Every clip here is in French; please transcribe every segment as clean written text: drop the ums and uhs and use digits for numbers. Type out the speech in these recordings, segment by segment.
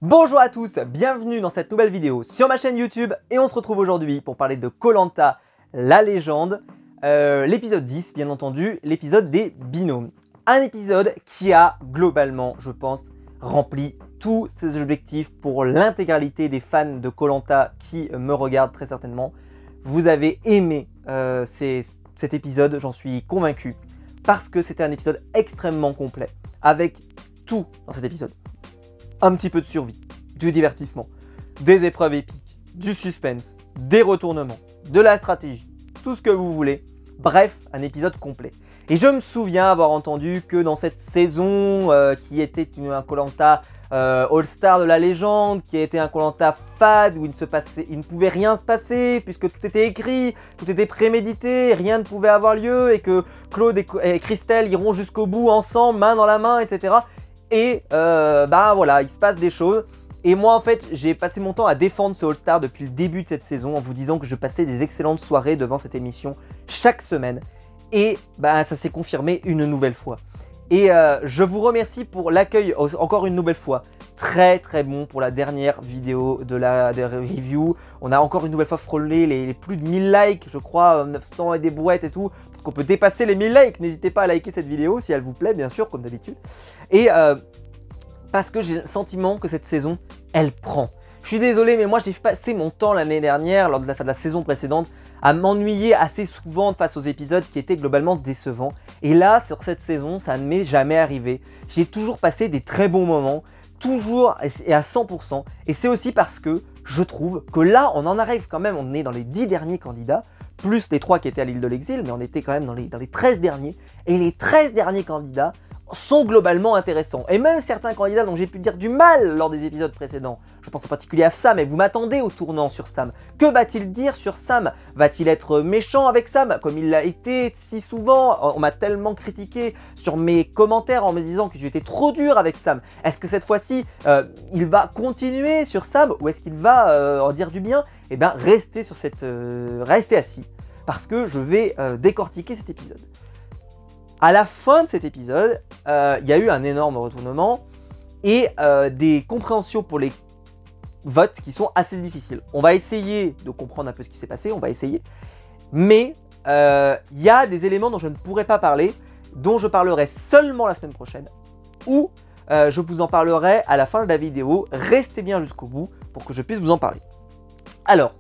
Bonjour à tous, bienvenue dans cette nouvelle vidéo sur ma chaîne YouTube et on se retrouve aujourd'hui pour parler de Koh Lanta, la légende, l'épisode 10 bien entendu, l'épisode des binômes. Un épisode qui a globalement, je pense, rempli tous ses objectifs pour l'intégralité des fans de Koh Lanta qui me regardent très certainement. Vous avez aimé cet épisode, j'en suis convaincu, parce que c'était un épisode extrêmement complet, avec tout dans cet épisode. Un petit peu de survie, du divertissement, des épreuves épiques, du suspense, des retournements, de la stratégie, tout ce que vous voulez. Bref, un épisode complet. Et je me souviens avoir entendu que dans cette saison qui était un Koh Lanta All-Star de la légende, qui était un Koh Lanta fade, où il ne pouvait rien se passer, puisque tout était écrit, tout était prémédité, rien ne pouvait avoir lieu, et que Claude et Christelle iront jusqu'au bout ensemble, main dans la main, etc. Et bah voilà, il se passe des choses. Et moi en fait, j'ai passé mon temps à défendre ce All-Star depuis le début de cette saison en vous disant que je passais des excellentes soirées devant cette émission chaque semaine. Et bah ça s'est confirmé une nouvelle fois. Et je vous remercie pour l'accueil encore une nouvelle fois. Très très bon pour la dernière vidéo de review. On a encore une nouvelle fois frôlé les plus de 1000 likes, je crois, 900 et des brouettes et tout. Peut-être qu'on peut dépasser les 1000 likes. N'hésitez pas à liker cette vidéo si elle vous plaît, bien sûr, comme d'habitude. Et parce que j'ai le sentiment que cette saison, elle prend. Je suis désolé, mais moi j'ai passé mon temps l'année dernière, lors de la saison précédente, à m'ennuyer assez souvent face aux épisodes qui étaient globalement décevants. Et là, sur cette saison, ça ne m'est jamais arrivé. J'ai toujours passé des très bons moments, toujours et à 100%. Et c'est aussi parce que je trouve que là, on en arrive quand même, on est dans les 10 derniers candidats, plus les 3 qui étaient à l'île de l'exil, mais on était quand même dans les 13 derniers. Et les 13 derniers candidats sont globalement intéressants. Et même certains candidats dont j'ai pu dire du mal lors des épisodes précédents. Je pense en particulier à Sam, et vous m'attendez au tournant sur Sam. Que va-t-il dire sur Sam? Va-t-il être méchant avec Sam, comme il l'a été si souvent? On m'a tellement critiqué sur mes commentaires en me disant que j'étais trop dur avec Sam. Est-ce que cette fois-ci, il va continuer sur Sam, ou est-ce qu'il va en dire du bien? Eh bien, restez sur restez assis, parce que je vais décortiquer cet épisode. À la fin de cet épisode, il y a eu un énorme retournement et des compréhensions pour les votes qui sont assez difficiles. On va essayer de comprendre un peu ce qui s'est passé, on va essayer. Mais il y a des éléments dont je ne pourrai pas parler, dont je parlerai seulement la semaine prochaine, ou je vous en parlerai à la fin de la vidéo. Restez bien jusqu'au bout pour que je puisse vous en parler. Alors,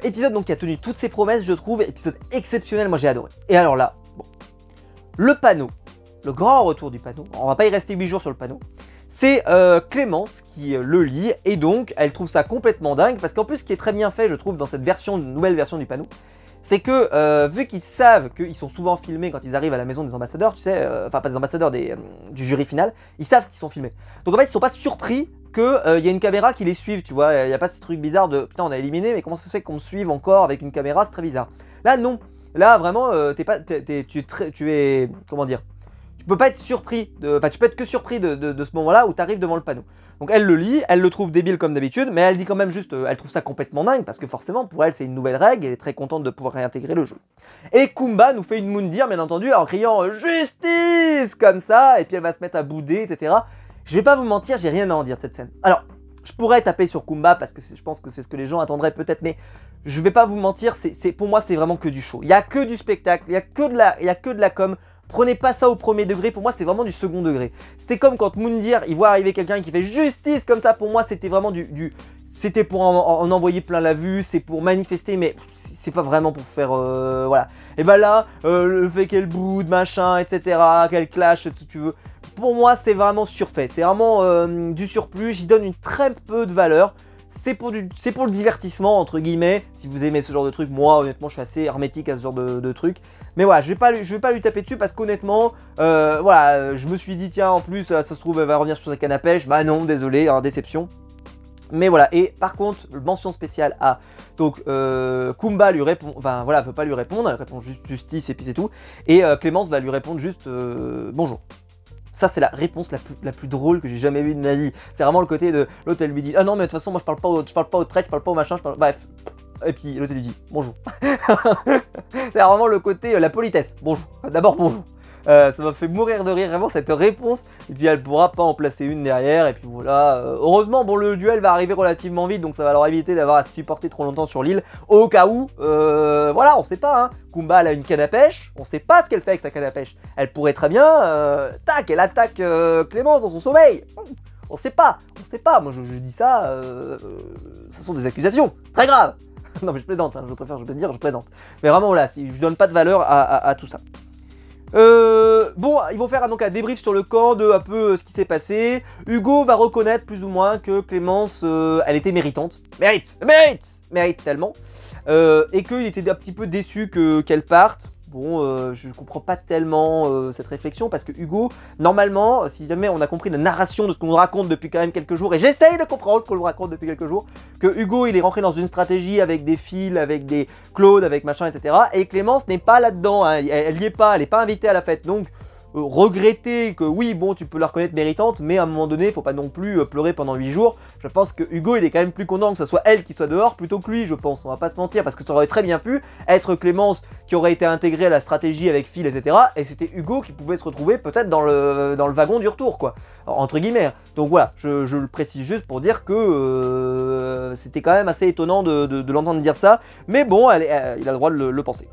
épisode donc qui a tenu toutes ses promesses, je trouve, épisode exceptionnel, moi j'ai adoré. Et alors là, bon. Le panneau, le grand retour du panneau, on va pas y rester 8 jours sur le panneau, c'est Clémence qui le lit et donc elle trouve ça complètement dingue parce qu'en plus ce qui est très bien fait je trouve dans cette nouvelle version du panneau, c'est que vu qu'ils savent qu'ils sont souvent filmés quand ils arrivent à la maison des ambassadeurs, tu sais, enfin pas des ambassadeurs, du jury final, ils savent qu'ils sont filmés. Donc en fait ils sont pas surpris qu'il y a une caméra qui les suive, tu vois, il n'y a pas ce truc bizarre de putain on a éliminé mais comment ça se fait qu'on me suive encore avec une caméra, c'est très bizarre. Là non. Là, vraiment, tu es, comment dire, tu peux pas être surpris, tu peux être que surpris de ce moment-là où tu arrives devant le panneau. Donc elle le lit, elle le trouve débile comme d'habitude, mais elle dit quand même juste, elle trouve ça complètement dingue, parce que forcément, pour elle, c'est une nouvelle règle, elle est très contente de pouvoir réintégrer le jeu. Et Kumba nous fait une Moundir, bien entendu, en criant « Justice !» comme ça, et puis elle va se mettre à bouder, etc. Je vais pas vous mentir, j'ai rien à en dire de cette scène. Alors, je pourrais taper sur Kumba, parce que je pense que c'est ce que les gens attendraient peut-être, mais je vais pas vous mentir, pour moi c'est vraiment que du show. Il y a que du spectacle, il y a que de la com. Prenez pas ça au premier degré, pour moi c'est vraiment du second degré. C'est comme quand Moundir, il voit arriver quelqu'un qui fait justice comme ça, pour moi c'était vraiment c'était pour en envoyer plein la vue, c'est pour manifester, mais c'est pas vraiment pour faire, voilà. Et bah là, le fait qu'elle boude, machin, etc., qu'elle clash, si tu veux, pour moi c'est vraiment surfait, c'est vraiment du surplus, j'y donne une très peu de valeur. C'est pour le divertissement, entre guillemets, si vous aimez ce genre de truc. Moi, honnêtement, je suis assez hermétique à ce genre de truc. Mais voilà, je vais pas lui taper dessus parce qu'honnêtement, voilà, je me suis dit, tiens, en plus, ça se trouve, elle va revenir sur sa canne à pêche. Bah non, désolé, hein, déception. Mais voilà, et par contre, mention spéciale à, donc, Kumba lui répond, enfin voilà, veut pas lui répondre, elle répond juste justice et puis c'est tout. Et Clémence va lui répondre juste bonjour. Ça, c'est la réponse la plus drôle que j'ai jamais vue de ma vie. C'est vraiment le côté de l'autre, elle lui dit « Ah non, mais de toute façon, moi, je parle pas au trait, je parle pas au machin, Bref. Et puis l'autre, lui dit « Bonjour. » C'est vraiment le côté, la politesse. Bonjour. D'abord, bonjour. Ça m'a fait mourir de rire vraiment cette réponse. Et puis elle pourra pas en placer une derrière. Et puis voilà. Heureusement, bon, le duel va arriver relativement vite, donc ça va leur éviter d'avoir à se supporter trop longtemps sur l'île. Au cas où, voilà, on sait pas. Hein. Kumba, elle a une canne à pêche. On sait pas ce qu'elle fait avec sa canne à pêche. Elle pourrait très bien, tac, elle attaque Clémence dans son sommeil. On sait pas. Moi, je dis ça. Ce sont des accusations très graves. Non mais je plaisante, hein, je préfère dire je plaisante. Mais vraiment voilà, je donne pas de valeur à tout ça. Bon, ils vont faire donc un débrief sur le camp de un peu ce qui s'est passé. Hugo va reconnaître plus ou moins que Clémence, elle était méritante. Mérite tellement. Et qu'il était un petit peu déçu qu'elle parte. Bon, je comprends pas tellement cette réflexion parce que Hugo, normalement, si jamais on a compris la narration de ce qu'on nous raconte depuis quand même quelques jours, et j'essaye de comprendre ce qu'on nous raconte depuis quelques jours, que Hugo il est rentré dans une stratégie avec des Phil, avec des Claude, avec machin, etc. Et Clémence n'est pas là-dedans, hein, elle y est pas, elle est pas invitée à la fête, donc regretter que oui, bon, tu peux la reconnaître méritante, mais à un moment donné, il faut pas non plus pleurer pendant 8 jours. Je pense que Hugo, il est quand même plus content que ce soit elle qui soit dehors plutôt que lui, je pense. On va pas se mentir, parce que ça aurait très bien pu être Clémence qui aurait été intégrée à la stratégie avec Phil, etc. Et c'était Hugo qui pouvait se retrouver peut-être dans le wagon du retour, quoi. Entre guillemets. Donc voilà, je le précise juste pour dire que c'était quand même assez étonnant de l'entendre dire ça. Mais bon, il a le droit de le penser.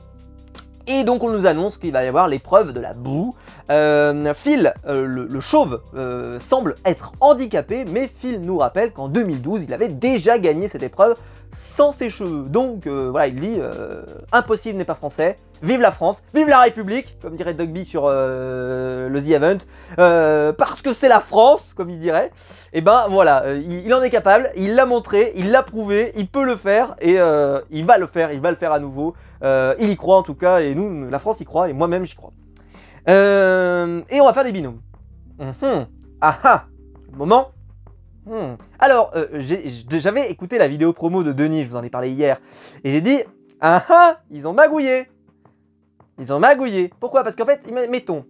Et donc on nous annonce qu'il va y avoir l'épreuve de la boue. Phil, le chauve, semble être handicapé, mais Phil nous rappelle qu'en 2012, il avait déjà gagné cette épreuve sans ses cheveux. Donc voilà, il dit impossible n'est pas français, vive la France, vive la République, comme dirait Dogby sur le The Event, parce que c'est la France, comme il dirait. Et ben voilà, il en est capable, il l'a montré, il l'a prouvé, il peut le faire, et il va le faire à nouveau. Il y croit en tout cas, et nous, la France y croit, et moi-même j'y crois. Et on va faire des binômes. Ah ah, moment. Alors, j'avais écouté la vidéo promo de Denis, je vous en ai parlé hier, et j'ai dit, ah ah, ils ont magouillé. Ils ont magouillé. Pourquoi? Parce qu'en fait, mettons,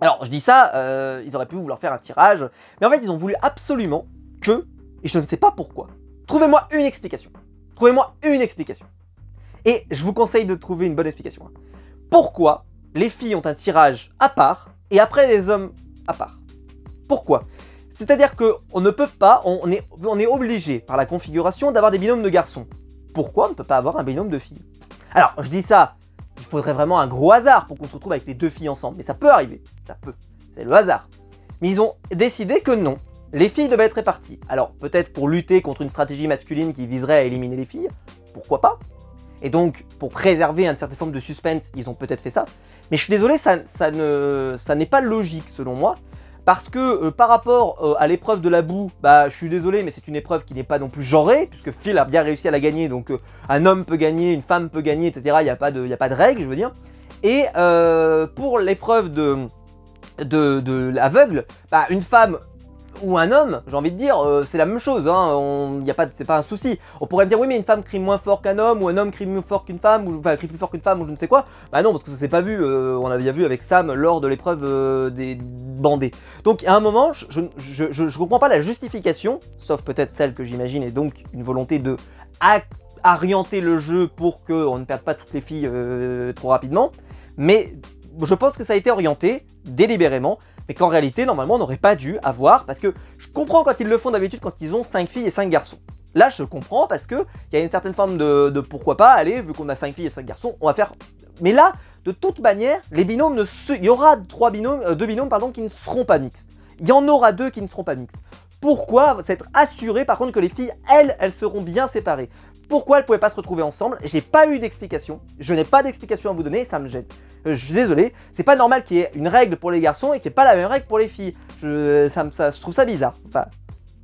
alors je dis ça, ils auraient pu vouloir faire un tirage, mais en fait, ils ont voulu absolument que, et je ne sais pas pourquoi, trouvez-moi une explication. Trouvez-moi une explication. Et je vous conseille de trouver une bonne explication. Pourquoi les filles ont un tirage à part, et après les hommes à part? Pourquoi? C'est-à-dire qu'on ne peut pas, on est obligé par la configuration d'avoir des binômes de garçons. Pourquoi on ne peut pas avoir un binôme de filles? Alors, je dis ça, il faudrait vraiment un gros hasard pour qu'on se retrouve avec les deux filles ensemble. Mais ça peut arriver, ça peut, c'est le hasard. Mais ils ont décidé que non, les filles devaient être réparties. Alors, peut-être pour lutter contre une stratégie masculine qui viserait à éliminer les filles, pourquoi pas? Et donc, pour préserver une certaine forme de suspense, ils ont peut-être fait ça. Mais je suis désolé, ça n'est pas logique selon moi. Parce que par rapport à l'épreuve de la boue, bah je suis désolé, mais c'est une épreuve qui n'est pas non plus genrée, puisque Phil a bien réussi à la gagner, donc un homme peut gagner, une femme peut gagner, etc. Il n'y a pas de règle, je veux dire. Et pour l'épreuve de l'aveugle, bah une femme ou un homme, j'ai envie de dire, c'est la même chose, hein, c'est pas un souci. On pourrait me dire, oui, mais une femme crie moins fort qu'un homme, ou un homme crie plus fort qu'une femme, ou enfin crie plus fort qu'une femme, ou je ne sais quoi. Bah non, parce que ça s'est pas vu, on l'avait bien vu avec Sam lors de l'épreuve des bandés. Donc à un moment, je comprends pas la justification, sauf peut-être celle que j'imagine, et donc une volonté de orienter le jeu pour qu'on ne perde pas toutes les filles trop rapidement, mais je pense que ça a été orienté délibérément, mais qu'en réalité, normalement, on n'aurait pas dû avoir, parce que je comprends quand ils le font d'habitude, quand ils ont 5 filles et 5 garçons. Là, je comprends, parce qu'il y a une certaine forme de pourquoi pas, allez, vu qu'on a 5 filles et 5 garçons, on va faire... Mais là, de toute manière, les binômes il y aura 2 binômes pardon, qui ne seront pas mixtes. Il y en aura 2 qui ne seront pas mixtes. Pourquoi s'être assuré, par contre, que les filles, elles seront bien séparées? Pourquoi elles ne pouvaient pas se retrouver ensemble? J'ai pas eu d'explication, je n'ai pas d'explication à vous donner, ça me gêne. Je suis désolé, c'est pas normal qu'il y ait une règle pour les garçons et qu'il n'y ait pas la même règle pour les filles. Je trouve ça bizarre. Enfin,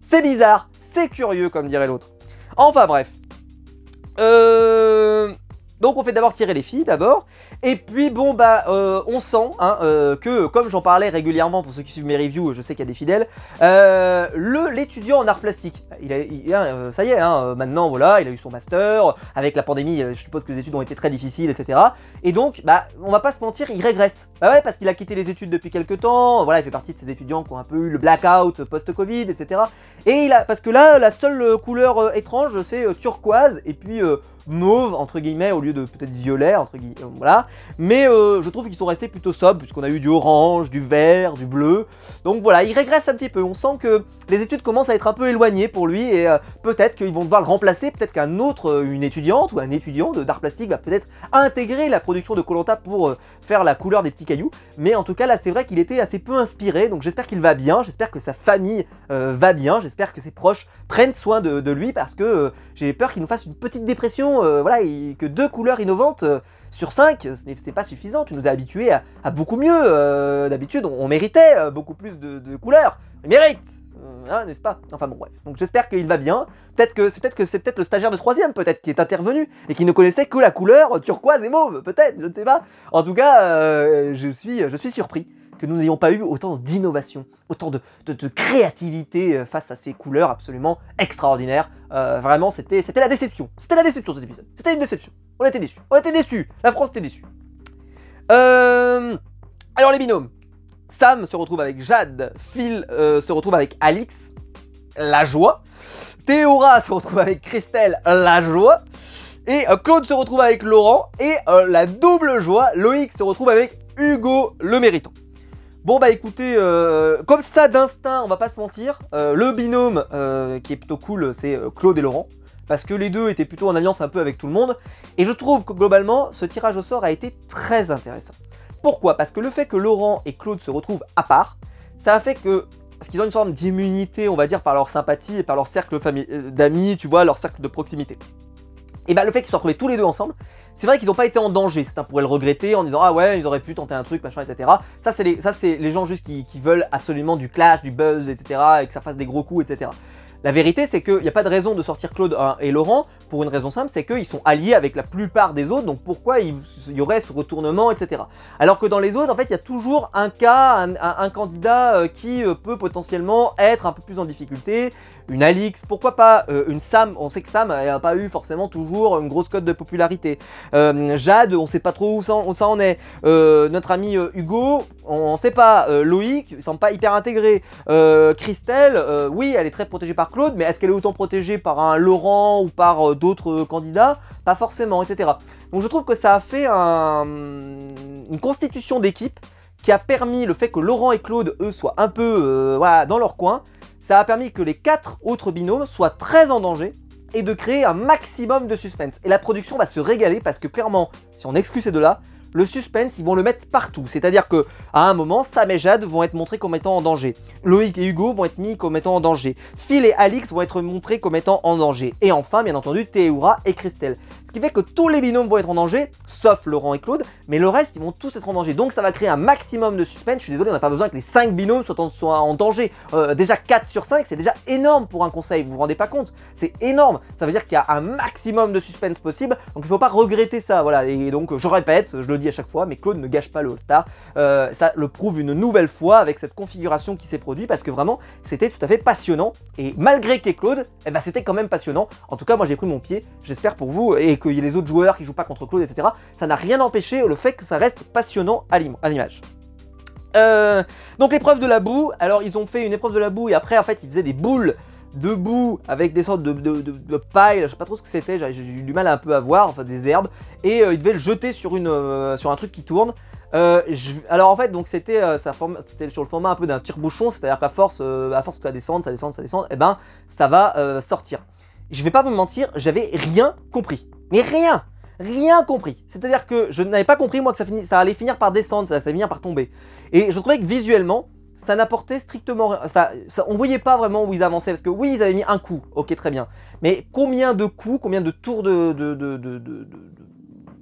c'est bizarre, c'est curieux comme dirait l'autre. Enfin bref. Donc on fait d'abord tirer les filles d'abord. Et puis bon bah on sent hein, que comme j'en parlais régulièrement pour ceux qui suivent mes reviews, je sais qu'il y a des fidèles, l'étudiant en art plastique, ça y est, hein, maintenant voilà, il a eu son master, avec la pandémie je suppose que les études ont été très difficiles, etc. Et donc bah on va pas se mentir, il régresse. Bah ouais, parce qu'il a quitté les études depuis quelques temps, voilà, il fait partie de ces étudiants qui ont un peu eu le blackout post-Covid, etc. Et parce que là la seule couleur étrange c'est turquoise, et puis mauve entre guillemets au lieu de peut-être violet entre guillemets, voilà. Mais je trouve qu'ils sont restés plutôt sobres puisqu'on a eu du orange, du vert, du bleu. Donc voilà, il régresse un petit peu. On sent que les études commencent à être un peu éloignées pour lui et peut-être qu'ils vont devoir le remplacer. Peut-être une étudiante ou un étudiant d'art plastique va peut-être intégrer la production de Koh Lanta pour faire la couleur des petits cailloux. Mais en tout cas là, c'est vrai qu'il était assez peu inspiré. Donc j'espère qu'il va bien. J'espère que sa famille va bien. J'espère que ses proches prennent soin de lui parce que j'ai peur qu'il nous fasse une petite dépression, voilà, que 2 couleurs innovantes sur 5, ce n'est pas suffisant. Tu nous as habitués à beaucoup mieux. D'habitude, on méritait beaucoup plus de couleurs. Il mérite, hein, n'est-ce pas? Enfin bon, bref. Donc j'espère qu'il va bien. Peut-être que c'est peut-être le stagiaire de 3ème peut-être qui est intervenu et qui ne connaissait que la couleur turquoise et mauve, peut-être, je ne sais pas. En tout cas, je suis surpris que nous n'ayons pas eu autant d'innovation, autant de créativité face à ces couleurs absolument extraordinaires. Vraiment, c'était la déception. C'était la déception cet épisode. C'était une déception. On était déçus. On était déçus. La France était déçue. Alors les binômes. Sam se retrouve avec Jade. Phil se retrouve avec Alix. La joie. Théora se retrouve avec Christelle. La joie. Et Claude se retrouve avec Laurent. Et la double joie, Loïc se retrouve avec Hugo le méritant. Bon bah écoutez, comme ça d'instinct, on va pas se mentir, le binôme qui est plutôt cool, c'est Claude et Laurent, parce que les deux étaient plutôt en alliance un peu avec tout le monde, et je trouve que globalement, ce tirage au sort a été très intéressant. Pourquoi? Parce que le fait que Laurent et Claude se retrouvent à part, ça a fait que, parce qu'ils ont une forme d'immunité, on va dire, par leur sympathie et par leur cercle d'amis, tu vois, leur cercle de proximité. Et bah le fait qu'ils se soient retrouvés tous les deux ensemble, c'est vrai qu'ils n'ont pas été en danger. Certains pourraient le regretter en disant ah ouais, ils auraient pu tenter un truc, machin, etc. Ça c'est les gens juste qui veulent absolument du clash, du buzz, etc. et que ça fasse des gros coups, etc. La vérité, c'est qu'il n'y a pas de raison de sortir Claude et Laurent pour une raison simple, c'est qu'ils sont alliés avec la plupart des autres, donc pourquoi il y aurait ce retournement, etc. Alors que dans les autres, en fait, il y a toujours un cas, un candidat qui peut potentiellement être un peu plus en difficulté. Une Alix, pourquoi pas une Sam, on sait que Sam n'a pas eu forcément toujours une grosse cote de popularité. Jade, on ne sait pas trop où ça en est. Notre ami Hugo, on ne sait pas. Loïc, il ne semble pas hyper intégré. Christelle, oui, elle est très protégée par Claude, mais est-ce qu'elle est autant protégée par un Laurent ou par d'autres candidats? Pas forcément, etc. Donc je trouve que ça a fait une constitution d'équipe qui a permis le fait que Laurent et Claude, eux, soient un peu voilà, dans leur coin. Ça a permis que les 4 autres binômes soient très en danger et de créer un maximum de suspense. Et la production va se régaler parce que clairement, si on exclut ces deux-là, le suspense, ils vont le mettre partout. C'est-à-dire que à un moment, Sam et Jade vont être montrés comme étant en danger. Loïc et Hugo vont être mis comme étant en danger. Phil et Alix vont être montrés comme étant en danger. Et enfin, bien entendu, Théora et Christelle. Ce qui fait que tous les binômes vont être en danger, sauf Laurent et Claude, mais le reste, ils vont tous être en danger. Donc ça va créer un maximum de suspense. Je suis désolé, on n'a pas besoin que les 5 binômes soient en danger. Déjà 4 sur 5, c'est déjà énorme pour un conseil, vous vous rendez pas compte? C'est énorme. Ça veut dire qu'il y a un maximum de suspense possible, donc il ne faut pas regretter ça. Voilà. Et donc je répète, je le dis à chaque fois, mais Claude ne gâche pas le All-Star. Ça le prouve une nouvelle fois avec cette configuration qui s'est produite, parce que vraiment, c'était tout à fait passionnant. Et malgré qu'il y ait Claude, eh ben, c'était quand même passionnant. En tout cas, moi j'ai pris mon pied, j'espère pour vous, et qu'il y ait les autres joueurs qui jouent pas contre Claude, etc. Ça n'a rien empêché le fait que ça reste passionnant à l'image. Donc l'épreuve de la boue, alors ils ont fait une épreuve de la boue et après en fait ils faisaient des boules de boue avec des sortes de paille, je sais pas trop ce que c'était, j'ai eu du mal un peu à voir, enfin des herbes, et ils devaient le jeter sur un truc qui tourne. Alors en fait donc c'était sur le format un peu d'un tire-bouchon, c'est-à-dire qu'à force que ça descende, et ben ça va sortir. Je vais pas vous mentir, j'avais rien compris, mais rien compris. C'est-à-dire que je n'avais pas compris moi que ça allait finir par descendre, ça allait finir par tomber. Et je trouvais que visuellement, ça n'apportait strictement rien. On voyait pas vraiment où ils avançaient, parce que oui, ils avaient mis un coup, ok très bien. Mais combien de coups, combien de tours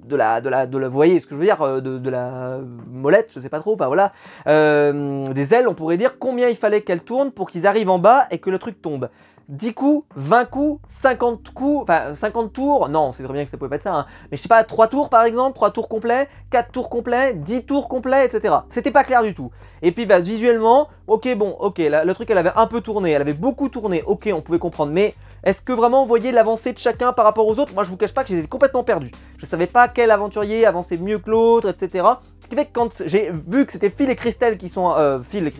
vous voyez ce que je veux dire, de la molette, je sais pas trop, enfin voilà, des ailes, on pourrait dire combien il fallait qu'elles tournent pour qu'ils arrivent en bas et que le truc tombe. 10 coups, 20 coups, 50 coups, enfin 50 tours, non, c'est très bien que ça pouvait pas être ça, hein. Mais je sais pas, 3 tours par exemple, 3 tours complets, 4 tours complets, 10 tours complets, etc. C'était pas clair du tout. Et puis bah, visuellement, ok, bon, ok, le truc elle avait un peu tourné, elle avait beaucoup tourné, ok, on pouvait comprendre, mais est-ce que vraiment vous voyez l'avancée de chacun par rapport aux autres? Moi je vous cache pas que j'étais complètement perdu. Je savais pas quel aventurier avançait mieux que l'autre, etc. Ce qui fait que quand j'ai vu que c'était Phil et Christelle qui sont, Phil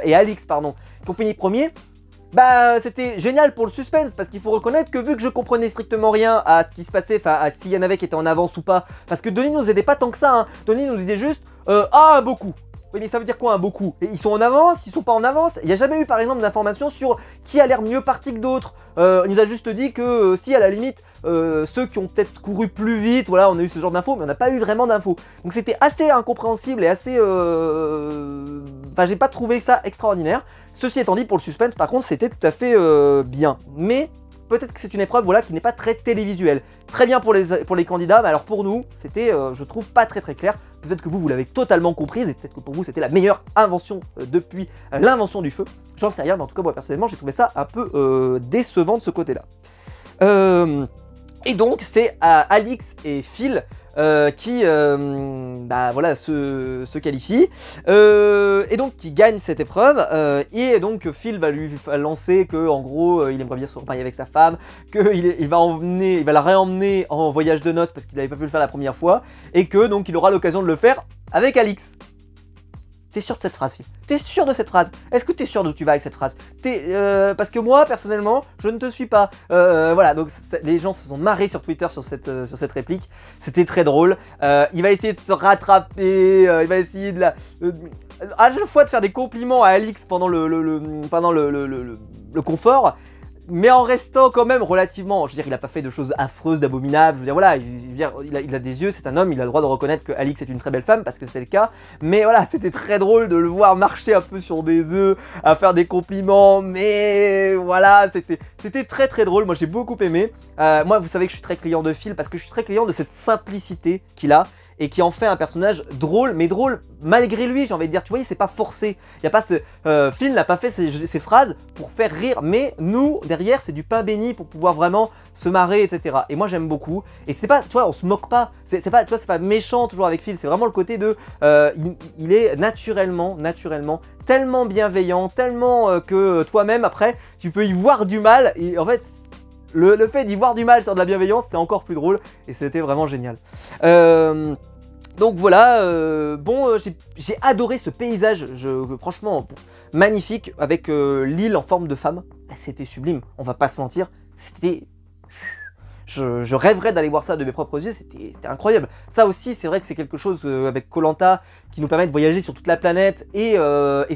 et Alix, pardon, qui ont fini premier, bah c'était génial pour le suspense, parce qu'il faut reconnaître que vu que je comprenais strictement rien à ce qui se passait, enfin à s'il y en avait qui étaient en avance ou pas, parce que Denis nous aidait pas tant que ça, hein. Denis nous disait juste ah beaucoup. Oui mais ça veut dire quoi un beaucoup? Et ils sont en avance, ils sont pas en avance. Il n'y a jamais eu par exemple d'informations sur qui a l'air mieux parti que d'autres. Il nous a juste dit que si à la limite ceux qui ont peut-être couru plus vite, voilà, on a eu ce genre d'infos, mais on n'a pas eu vraiment d'infos. Donc c'était assez incompréhensible et assez... Enfin j'ai pas trouvé ça extraordinaire. Ceci étant dit, pour le suspense par contre c'était tout à fait bien. Mais peut-être que c'est une épreuve voilà, qui n'est pas très télévisuelle. Très bien pour les candidats, mais alors pour nous, c'était, je trouve, pas très clair. Peut-être que vous l'avez totalement comprise, et peut-être que pour vous, c'était la meilleure invention depuis l'invention du feu. J'en sais rien, mais en tout cas, moi, personnellement, j'ai trouvé ça un peu décevant de ce côté-là. Et donc, c'est Alix et Phil qui bah, voilà, se qualifient et donc qui gagnent cette épreuve et donc Phil va lui lancer que en gros il aimerait bien se remarier avec sa femme, qu'il va la réemmener en voyage de noces parce qu'il n'avait pas pu le faire la première fois et que donc il aura l'occasion de le faire avec Alix. T'es sûr de cette phrase, Phil? T'es sûr de cette phrase? Est-ce que t'es sûr d'où tu vas avec cette phrase? Parce que moi, personnellement, je ne te suis pas. Voilà, donc les gens se sont marrés sur Twitter sur cette réplique. C'était très drôle. Il va essayer de se rattraper. Il va essayer de à chaque fois de faire des compliments à Alix pendant le confort. Mais en restant quand même relativement, je veux dire, il a pas fait de choses affreuses, d'abominables, je veux dire, voilà, il a des yeux, c'est un homme, il a le droit de reconnaître que Alix est une très belle femme, parce que c'est le cas, mais voilà, c'était très drôle de le voir marcher un peu sur des œufs, à faire des compliments, mais voilà, c'était très drôle, moi j'ai beaucoup aimé. Moi, vous savez que je suis très client de Phil, parce que je suis très client de cette simplicité qu'il a, et qui en fait un personnage drôle, mais drôle malgré lui, j'ai envie de dire, tu vois, c'est pas forcé. Il y a pas Phil n'a pas fait ces phrases pour faire rire, mais nous, derrière, c'est du pain béni pour pouvoir vraiment se marrer, etc. Et moi, j'aime beaucoup. Et c'est pas, tu vois, on se moque pas. C'est pas, tu vois, c'est pas méchant toujours avec Phil. C'est vraiment le côté de, il est naturellement, tellement bienveillant, tellement que toi-même, après, tu peux y voir du mal. Et en fait, le fait d'y voir du mal sur de la bienveillance, c'est encore plus drôle. Et c'était vraiment génial. Donc voilà, j'ai adoré ce paysage, franchement magnifique, avec l'île en forme de femme. C'était sublime, on va pas se mentir, c'était... Je rêverais d'aller voir ça de mes propres yeux, c'était incroyable. Ça aussi, c'est vrai que c'est quelque chose avec Koh-Lanta qui nous permet de voyager sur toute la planète. Et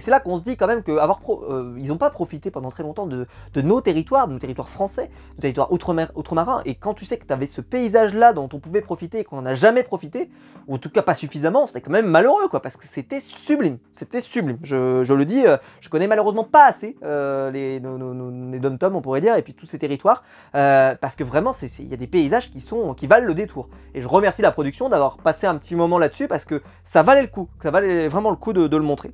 c'est là qu'on se dit quand même qu'ils n'ont pas profité pendant très longtemps de nos territoires français, nos territoires outre-marins. Et quand tu sais que tu avais ce paysage-là dont on pouvait profiter et qu'on n'en a jamais profité, ou en tout cas pas suffisamment, c'était quand même malheureux, quoi, parce que c'était sublime. C'était sublime. Je le dis, je connais malheureusement pas assez les dom-toms, on pourrait dire, et puis tous ces territoires, parce que vraiment, il y a des paysages qui valent le détour. Et je remercie la production d'avoir passé un petit moment là-dessus parce que ça valait le coup, ça valait vraiment le coup de le montrer.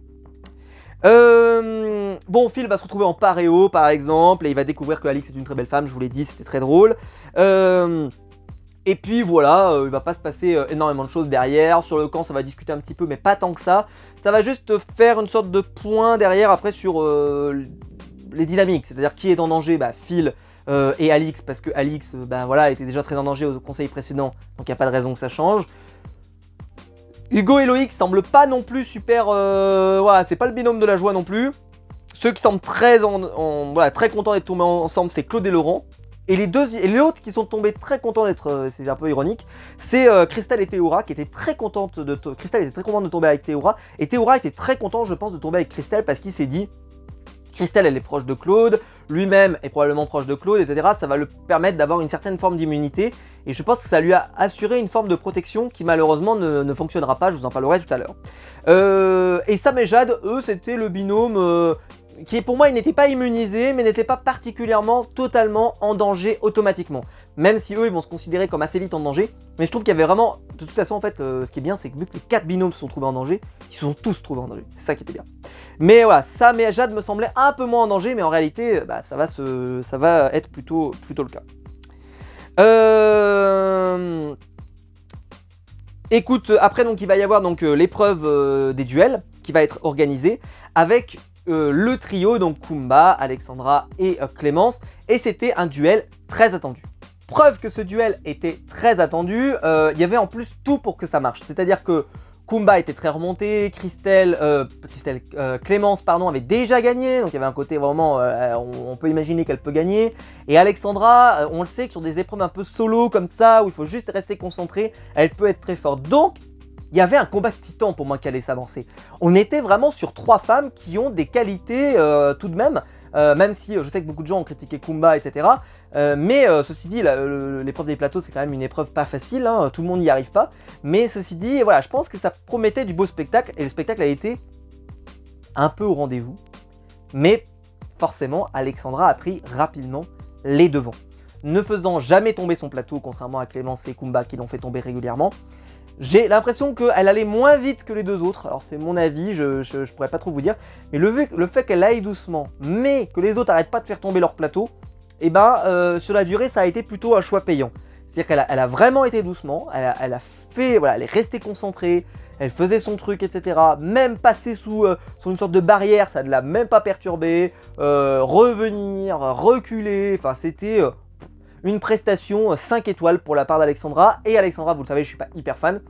Bon, Phil va se retrouver en paréo par exemple et il va découvrir que Alix est une très belle femme, je vous l'ai dit, c'était très drôle. Et puis voilà, il va pas se passer énormément de choses derrière. Sur le camp, ça va discuter un petit peu, mais pas tant que ça. Ça va juste faire une sorte de point derrière après sur les dynamiques, c'est-à-dire qui est en danger, bah Phil et Alix, parce que Alix, ben voilà, elle était déjà très en danger au conseil précédent, donc il n'y a pas de raison que ça change. Hugo et Loïc semblent pas non plus super, voilà, c'est pas le binôme de la joie non plus. Ceux qui semblent très contents d'être tombés ensemble, c'est Claude et Laurent. Et les autres qui sont tombés très contents d'être, c'est un peu ironique, c'est Christelle et Théora qui étaient très contentes Christelle était très contente de tomber avec Théora, et Théora était très content, je pense, de tomber avec Christelle parce qu'il s'est dit, Christelle, elle est proche de Claude, lui-même est probablement proche de Claude, etc. Ça va lui permettre d'avoir une certaine forme d'immunité. Et je pense que ça lui a assuré une forme de protection qui malheureusement ne fonctionnera pas, je vous en parlerai tout à l'heure. Et Sam et Jade, eux, c'était le binôme qui pour moi, ils n'étaient pas immunisés, mais n'étaient pas particulièrement totalement en danger automatiquement. Même si eux, ils vont se considérer comme assez vite en danger. Mais je trouve qu'il y avait vraiment, de toute façon, en fait, ce qui est bien, c'est que vu que les 4 binômes se sont trouvés en danger, ils se sont tous trouvés en danger. C'est ça qui était bien. Mais voilà, Sam et Jade me semblaient un peu moins en danger, mais en réalité, bah, ça va être plutôt le cas. Écoute, après, donc, il va y avoir l'épreuve des duels qui va être organisée avec le trio, donc Kumba, Alexandra et Clémence, et c'était un duel très attendu. Preuve que ce duel était très attendu, il y avait en plus tout pour que ça marche, c'est-à-dire que Kumba était très remonté, Clémence pardon, avait déjà gagné, donc il y avait un côté vraiment, on peut imaginer qu'elle peut gagner. Et Alexandra, on le sait que sur des épreuves un peu solo comme ça, où il faut juste rester concentré, elle peut être très forte. Donc, il y avait un combat de titan pour moi qui allait s'avancer. On était vraiment sur 3 femmes qui ont des qualités tout de même si je sais que beaucoup de gens ont critiqué Kumba, etc. Mais ceci dit, l'épreuve des plateaux, c'est quand même une épreuve pas facile, hein, tout le monde n'y arrive pas. Mais ceci dit, voilà, je pense que ça promettait du beau spectacle, et le spectacle a été un peu au rendez-vous. Mais forcément, Alexandra a pris rapidement les devants. Ne faisant jamais tomber son plateau, contrairement à Clémence et Kumba qui l'ont fait tomber régulièrement. J'ai l'impression qu'elle allait moins vite que les 2 autres, alors c'est mon avis, je pourrais pas trop vous dire, mais le fait qu'elle aille doucement, mais que les autres n'arrêtent pas de faire tomber leur plateau, et ben sur la durée ça a été plutôt un choix payant. C'est-à-dire qu'elle a vraiment été doucement, elle a fait, voilà, elle est restée concentrée, elle faisait son truc, etc. Même passer sous une sorte de barrière, ça ne l'a même pas perturbé, revenir, reculer, enfin c'était... une prestation 5 étoiles pour la part d'Alexandra. Et Alexandra, vous le savez, je suis pas hyper fan.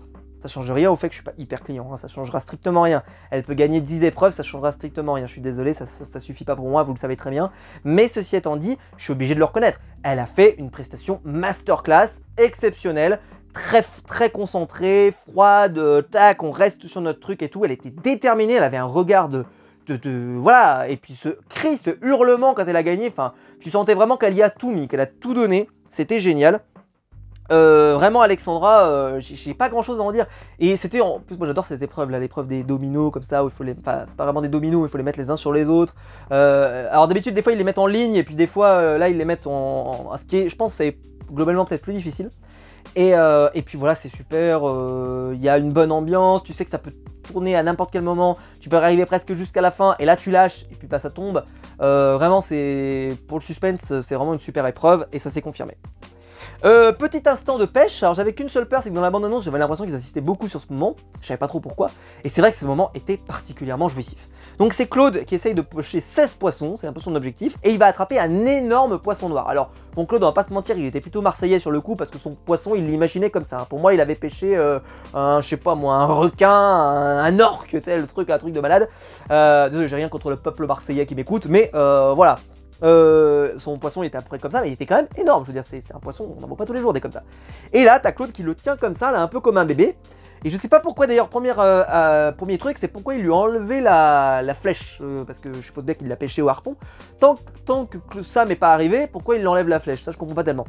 Ça change rien au fait que je suis pas hyper client. Hein. Ça changera strictement rien. Elle peut gagner 10 épreuves, ça changera strictement rien. Je suis désolé, ça suffit pas pour moi, vous le savez très bien. Mais ceci étant dit, je suis obligé de le reconnaître. Elle a fait une prestation masterclass, exceptionnelle, très concentrée, froide, tac, on reste sur notre truc et tout. Elle était déterminée, elle avait un regard voilà, et puis ce cri, ce hurlement quand elle a gagné, enfin, tu sentais vraiment qu'elle y a tout mis, qu'elle a tout donné, c'était génial. Vraiment Alexandra, j'ai pas grand chose à en dire. Et c'était, en plus moi j'adore cette épreuve là, l'épreuve des dominos comme ça, où il faut les, enfin c'est pas vraiment des dominos, il faut les mettre les uns sur les autres. Alors d'habitude des fois ils les mettent en ligne, et puis des fois là ils les mettent ce qui est, je pense c'est globalement peut-être plus difficile. Et puis voilà, c'est super, il y a une bonne ambiance, tu sais que ça peut tourner à n'importe quel moment, tu peux arriver presque jusqu'à la fin, et là tu lâches, et puis bah, ça tombe. Vraiment, pour le suspense, c'est vraiment une super épreuve, et ça s'est confirmé. Petit instant de pêche, alors j'avais qu'une seule peur, c'est que dans la bande-annonce, j'avais l'impression qu'ils insistaient beaucoup sur ce moment, je savais pas trop pourquoi, et c'est vrai que ce moment était particulièrement jouissif. Donc c'est Claude qui essaye de pêcher 16 poissons, c'est un peu son objectif, et il va attraper un énorme poisson noir. Alors, bon Claude, on va pas se mentir, il était plutôt marseillais sur le coup, parce que son poisson, il l'imaginait comme ça. Pour moi, il avait pêché, je sais pas moi, un requin, un orque, tu sais, un truc de malade. Désolé, j'ai rien contre le peuple marseillais qui m'écoute, mais voilà. Son poisson il était à peu près comme ça, mais il était quand même énorme. Je veux dire, c'est un poisson, on n'en voit pas tous les jours des comme ça. Et là, t'as Claude qui le tient comme ça, là, un peu comme un bébé. Et je sais pas pourquoi d'ailleurs, premier truc, c'est pourquoi il lui a enlevé la flèche. Parce que je suppose bien qu'il l'a pêché au harpon. Tant que ça m'est pas arrivé, pourquoi il enlève la flèche? Ça, je comprends pas tellement.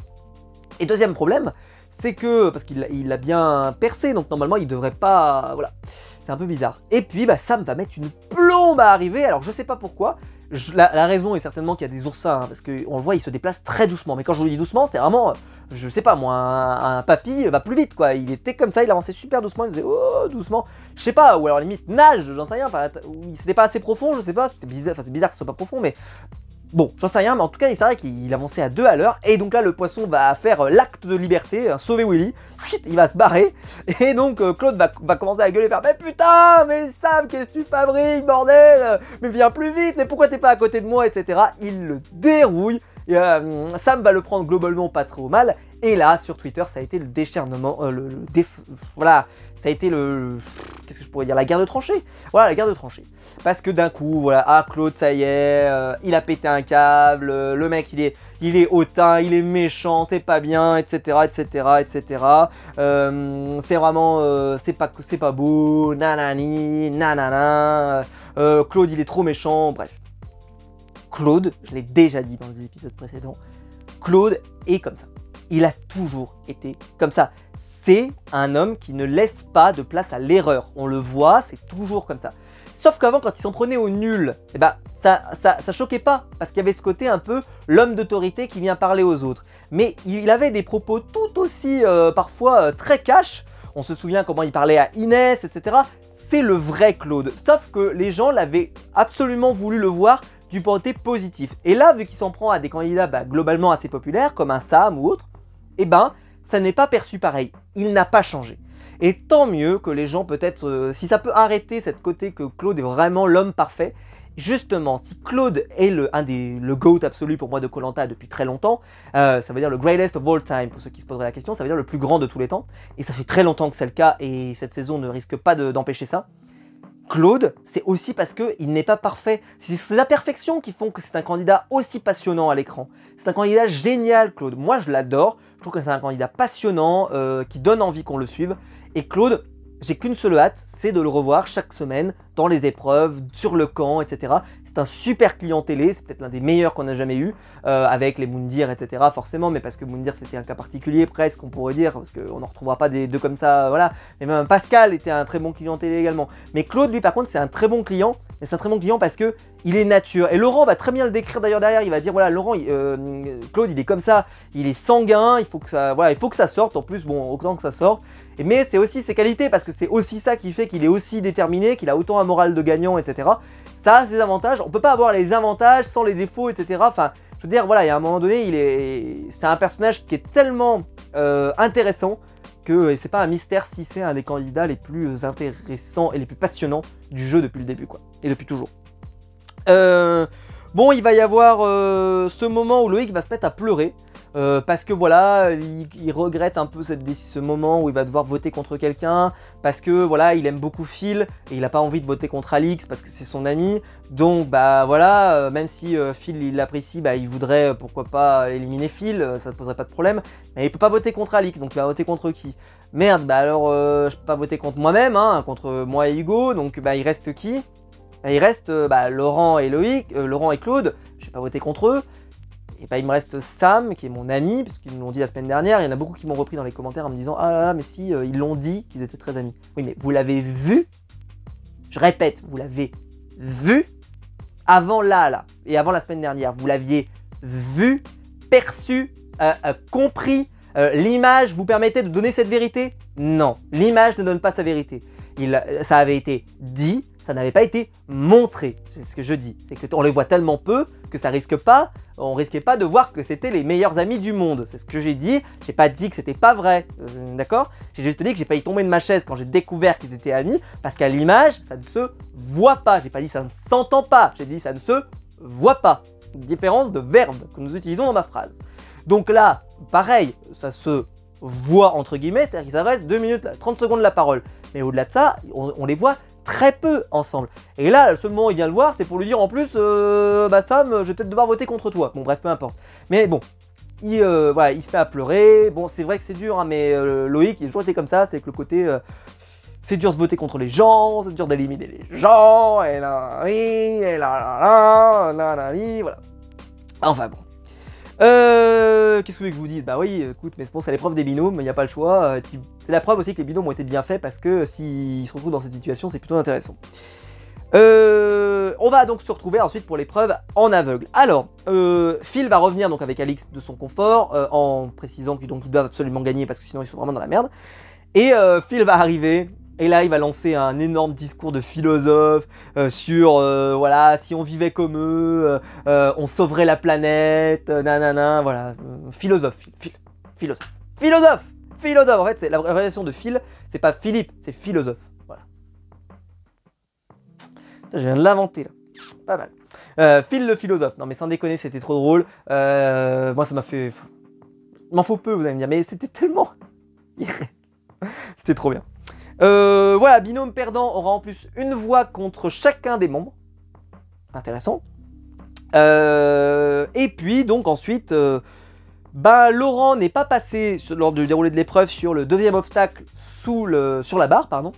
Et deuxième problème, c'est que, parce qu'il l'a bien percé, donc normalement il devrait pas. Voilà. C'est un peu bizarre. Et puis, bah, Sam va mettre une plombe à arriver, alors je sais pas pourquoi. La raison est certainement qu'il y a des oursins, hein, parce qu'on le voit, il se déplace très doucement. Mais quand je vous dis doucement, c'est vraiment, je sais pas moi, un papy va plus vite quoi. Il était comme ça, il avançait super doucement, il faisait oh doucement. Je sais pas, ou alors limite nage, j'en sais rien. Enfin, c'était pas assez profond, je sais pas. C'est bizarre que ce soit pas profond, mais bon, j'en sais rien, mais en tout cas, c'est vrai qu'il avançait à 2 à l'heure, et donc là, le poisson va faire l'acte de liberté, sauver Willy, il va se barrer, et donc Claude va commencer à gueuler, faire « Mais putain, mais Sam, qu'est-ce que tu fabriques, bordel? Mais viens plus vite, mais pourquoi t'es pas à côté de moi, etc. » Il le dérouille, et, Sam va le prendre globalement pas trop mal, et là, sur Twitter, ça a été le déchaînement, voilà, ça a été qu'est-ce que je pourrais dire, la guerre de tranchées. Voilà, la guerre de tranchées. Parce que d'un coup, voilà, ah Claude, ça y est, il a pété un câble, le mec, il est hautain, il est méchant, c'est pas bien, etc., etc., etc. C'est vraiment, c'est pas beau, nanani, nanana. Claude, il est trop méchant, bref. Claude, je l'ai déjà dit dans les épisodes précédents, Claude est comme ça. Il a toujours été comme ça. C'est un homme qui ne laisse pas de place à l'erreur. On le voit, c'est toujours comme ça. Sauf qu'avant, quand il s'en prenait au nul, eh ben, ça choquait pas. Parce qu'il y avait ce côté un peu l'homme d'autorité qui vient parler aux autres. Mais il avait des propos tout aussi, parfois, très cash. On se souvient comment il parlait à Inès, etc. C'est le vrai Claude. Sauf que les gens l'avaient absolument voulu le voir du côté positif. Et là, vu qu'il s'en prend à des candidats globalement assez populaires, comme un Sam ou autre, eh ben, ça n'est pas perçu pareil. Il n'a pas changé. Et tant mieux que les gens peut-être, si ça peut arrêter cette côté que Claude est vraiment l'homme parfait, Justement, si Claude est le GOAT absolu pour moi de koh depuis très longtemps, ça veut dire le greatest of all time, pour ceux qui se poseraient la question, ça veut dire le plus grand de tous les temps, et ça fait très longtemps que c'est le cas, et cette saison ne risque pas d'empêcher ça. Claude, c'est aussi parce qu'il n'est pas parfait. C'est ces imperfections qui font que c'est un candidat aussi passionnant à l'écran. C'est un candidat génial, Claude. Moi, je l'adore. Je trouve que c'est un candidat passionnant, qui donne envie qu'on le suive. Et Claude, j'ai qu'une seule hâte, c'est de le revoir chaque semaine dans les épreuves, sur le camp, etc. C'est un super client télé, c'est peut-être l'un des meilleurs qu'on a jamais eu, avec les Moundir, etc. Forcément, mais parce que Moundir c'était un cas particulier presque, on pourrait dire, parce qu'on n'en retrouvera pas des deux comme ça, voilà. Mais même Pascal était un très bon client télé également. Mais Claude, lui, par contre, c'est un très bon client, mais c'est un très bon client parce que il est nature. Et Laurent va très bien le décrire d'ailleurs derrière, il va dire, voilà, Laurent, Claude, il est comme ça, il est sanguin, il faut que ça sorte, en plus, bon, autant que ça sorte. Mais c'est aussi ses qualités, parce que c'est aussi ça qui fait qu'il est aussi déterminé, qu'il a autant un moral de gagnant, etc. Ça a ses avantages, on peut pas avoir les avantages sans les défauts, etc. Enfin, je veux dire, voilà, il y a un moment donné, c'est un personnage qui est tellement intéressant que c'est pas un mystère si c'est un des candidats les plus intéressants et les plus passionnants du jeu depuis le début, quoi, et depuis toujours. Bon, il va y avoir ce moment où Loïc va se mettre à pleurer. Parce que voilà, il regrette un peu ce moment où il va devoir voter contre quelqu'un, parce que voilà, il aime beaucoup Phil, et il n'a pas envie de voter contre Alix, parce que c'est son ami, donc bah voilà, même si Phil il l'apprécie, bah il voudrait pourquoi pas éliminer Phil, ça ne poserait pas de problème, mais il peut pas voter contre Alix, donc il va voter contre qui? Merde, bah alors je peux pas voter contre moi-même, hein, contre moi et Hugo, donc bah il reste qui? Bah, il reste Laurent et Loïc, Laurent et Claude, je vais pas voter contre eux. Et bah il me reste Sam, qui est mon ami, parce qu'ils me l'ont dit la semaine dernière, il y en a beaucoup qui m'ont repris dans les commentaires en me disant « Ah là là, mais si, ils l'ont dit qu'ils étaient très amis. » Oui, mais vous l'avez vu, je répète, vous l'avez vu avant là, et avant la semaine dernière. Vous l'aviez vu, perçu, compris. L'image vous permettait de donner cette vérité? Non, l'image ne donne pas sa vérité. Ça avait été dit, ça n'avait pas été montré. C'est ce que je dis. C'est qu'on les voit tellement peu que ça risque pas, on risquait pas de voir que c'était les meilleurs amis du monde. C'est ce que j'ai dit. J'ai pas dit que c'était pas vrai, d'accord? J'ai juste dit que j'ai failli tomber de ma chaise quand j'ai découvert qu'ils étaient amis, parce qu'à l'image, ça ne se voit pas. J'ai pas dit ça ne s'entend pas. J'ai dit ça ne se voit pas. Une différence de verbe que nous utilisons dans ma phrase. Donc là, pareil, ça se voit entre guillemets, c'est-à-dire qu'ils s'adressent 2 minutes, 30 secondes la parole. Mais au-delà de ça, on les voit très peu ensemble. Et là, le seul moment où il vient le voir, c'est pour lui dire en plus, bah Sam, je vais peut-être devoir voter contre toi. Bon, bref, peu importe. Mais bon, voilà, il se met à pleurer. Bon, c'est vrai que c'est dur, hein, mais Loïc, il a toujours été comme ça, c'est que le côté... c'est dur de voter contre les gens, c'est dur d'éliminer les gens, et là, et là, voilà. Enfin bon. Qu'est-ce que vous voulez que je vous dise? Bah oui, écoute, mais bon, c'est l'épreuve des binômes, il n'y a pas le choix. Et puis, c'est la preuve aussi que les binômes ont été bien faits parce que s'ils se retrouvent dans cette situation, c'est plutôt intéressant. On va donc se retrouver ensuite pour l'épreuve en aveugle. Alors, Phil va revenir donc avec Alix de son confort, en précisant qu'ils doivent absolument gagner parce que sinon ils sont vraiment dans la merde. Et Phil va arriver. Et là, il va lancer un énorme discours de philosophe sur, voilà, si on vivait comme eux, on sauverait la planète, nanana, voilà. Philosophe. En fait, c'est la variation de Phil, c'est pas Philippe, c'est philosophe. Voilà. Je viens de l'inventer, là. Pas mal. Phil le philosophe. Non, mais sans déconner, c'était trop drôle. Moi, ça m'a fait... M'en faut peu, vous allez me dire, mais c'était tellement... C'était trop bien. Voilà, binôme perdant aura en plus une voix contre chacun des membres. Intéressant. Et puis, donc ensuite, Laurent n'est pas passé lors du déroulé de l'épreuve sur le deuxième obstacle sur la barre, pardon.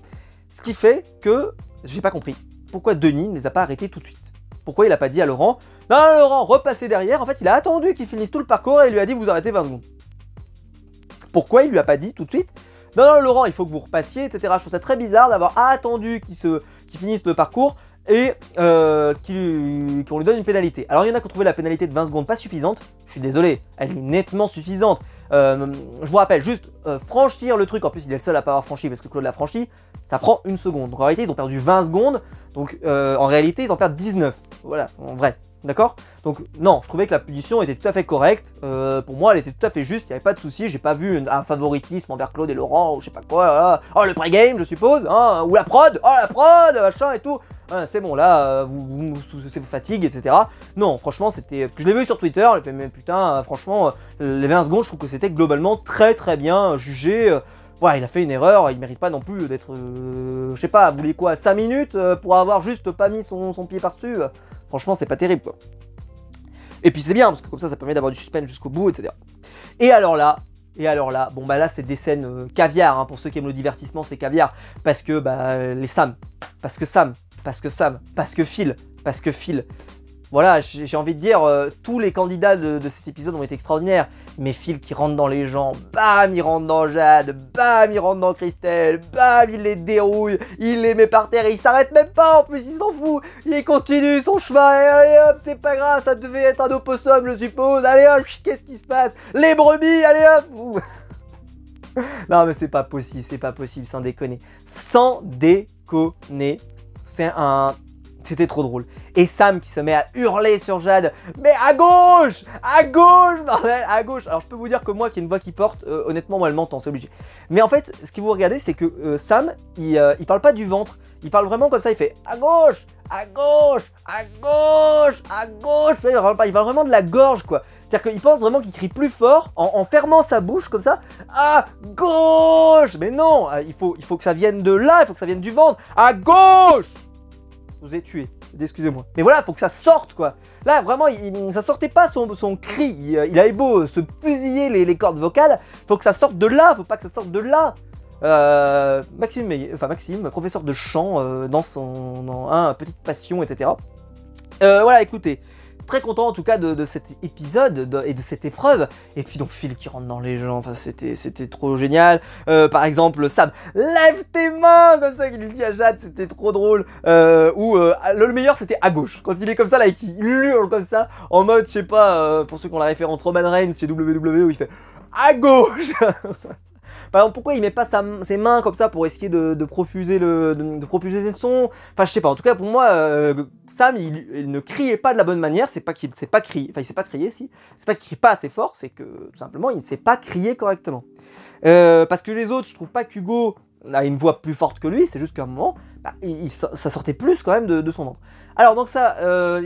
Ce qui fait que, j'ai pas compris, pourquoi Denis ne les a pas arrêtés tout de suite. Pourquoi il n'a pas dit à Laurent, non, Laurent, repassez derrière. En fait, il a attendu qu'il finisse tout le parcours et il lui a dit, vous arrêtez 20 secondes. Pourquoi il lui a pas dit tout de suite, non, Laurent, il faut que vous repassiez, etc. Je trouve ça très bizarre d'avoir attendu qu'il finisse le parcours et qu'on lui donne une pénalité. Alors, il y en a qui ont trouvé la pénalité de 20 secondes pas suffisante. Je suis désolé, elle est nettement suffisante. Je vous rappelle, juste franchir le truc, en plus il est le seul à pas avoir franchi parce que Claude l'a franchi, ça prend 1 seconde. Donc en réalité, ils ont perdu 20 secondes, donc en réalité, ils en perdent 19. Voilà, en vrai. D'accord? Donc non, je trouvais que la punition était tout à fait correcte. Pour moi, elle était tout à fait juste, il n'y avait pas de souci. J'ai pas vu un favoritisme envers Claude et Laurent, ou je sais pas quoi. Voilà. Oh, le pré-game, je suppose, hein, ou la prod, oh la prod, machin et tout. hein, c'est bon, là, c'est vos fatigues, etc. Non, franchement, c'était... Je l'ai vu sur Twitter, j'ai fait, mais putain, franchement, les 20 secondes, je trouve que c'était globalement très très bien jugé. Voilà, il a fait une erreur, il mérite pas non plus d'être... je sais pas, vous voulez quoi, 5 minutes pour avoir juste pas mis son pied par-dessus franchement, c'est pas terrible, quoi. Et puis c'est bien, parce que comme ça permet d'avoir du suspense jusqu'au bout, etc. Et alors là, bon bah là c'est des scènes caviar, hein, pour ceux qui aiment le divertissement c'est caviar, parce que bah les Sam, parce que Phil, voilà, j'ai envie de dire, tous les candidats de cet épisode ont été extraordinaires, mais Phil qui rentre dans les gens, bam, il rentre dans Jade, bam, il rentre dans Christelle, bam, il les dérouille, il les met par terre, et il s'arrête même pas, en plus il s'en fout, il continue son chemin, et allez hop, c'est pas grave, ça devait être un opossum, je suppose, allez hop, qu'est-ce qui se passe? Les brebis, allez hop. Non mais c'est pas possible, sans déconner, c'était trop drôle. Et Sam qui se met à hurler sur Jade. Mais à gauche, bordel, à gauche. Alors je peux vous dire que moi qui ai une voix qui porte, honnêtement moi elle m'entend, c'est obligé. Mais en fait, ce que vous regardez, c'est que Sam, il parle pas du ventre. Il parle vraiment comme ça, il fait à gauche, à gauche, à gauche, à gauche. Il parle vraiment de la gorge, quoi. C'est-à-dire qu'il pense vraiment qu'il crie plus fort en fermant sa bouche comme ça. À gauche. Mais non, il faut que ça vienne de là, il faut que ça vienne du ventre. À gauche. Je vous ai tué, excusez-moi. Mais voilà, faut que ça sorte, quoi. Là, vraiment, ça sortait pas son cri. Il avait beau se fusiller les cordes vocales, faut que ça sorte de là, faut pas que ça sorte de là. Maxime, professeur de chant dans Petite Passion, etc. Voilà, écoutez. Très content en tout cas de cet épisode et de cette épreuve. Et puis donc Phil qui rentre dans les gens, enfin c'était trop génial. Par exemple Sam, lève tes mains comme ça qu'il dit à Jade, c'était trop drôle. Le meilleur c'était à gauche, quand il est comme ça là et qu'il hurle comme ça, en mode je sais pas, pour ceux qui ont la référence Roman Reigns chez WWE où il fait à gauche. Par exemple, pourquoi il met pas ses mains comme ça pour essayer de profuser ses sons? Enfin, je sais pas. En tout cas, pour moi, Sam, il ne criait pas de la bonne manière. C'est pas qu'il ne sait pas crier. Enfin, il sait pas crier, si. C'est pas qu'il crie pas assez fort. C'est que tout simplement, il ne sait pas crier correctement. Parce que les autres, je trouve pas qu'Hugo a une voix plus forte que lui. C'est juste qu'à un moment, bah, ça sortait plus quand même de son ventre. Alors donc ça,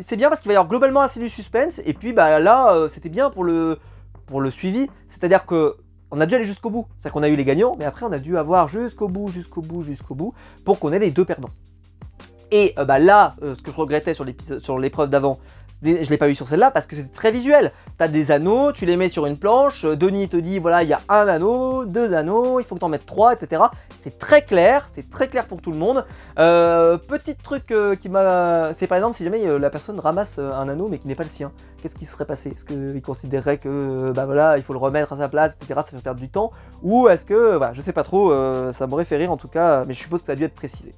c'est bien parce qu'il va y avoir globalement assez du suspense. Et puis bah là, c'était bien pour le suivi. C'est-à-dire que on a dû aller jusqu'au bout, c'est-à-dire qu'on a eu les gagnants, mais après on a dû avoir jusqu'au bout, pour qu'on ait les deux perdants. Et bah là, ce que je regrettais sur l'épreuve d'avant, je l'ai pas eu sur celle-là parce que c'était très visuel. T'as des anneaux, tu les mets sur une planche, Denis te dit voilà il y a un anneau, 2 anneaux, il faut que t'en mettes 3, etc. C'est très clair pour tout le monde. Petit truc qui m'a... C'est par exemple si jamais la personne ramasse un anneau mais qui n'est pas le sien, qu'est-ce qui serait passé? Est-ce qu'il considérerait que bah voilà il faut le remettre à sa place, etc. Ça fait perdre du temps? Ou est-ce que, voilà, je sais pas trop, ça m'aurait fait rire en tout cas, mais je suppose que ça a dû être précisé.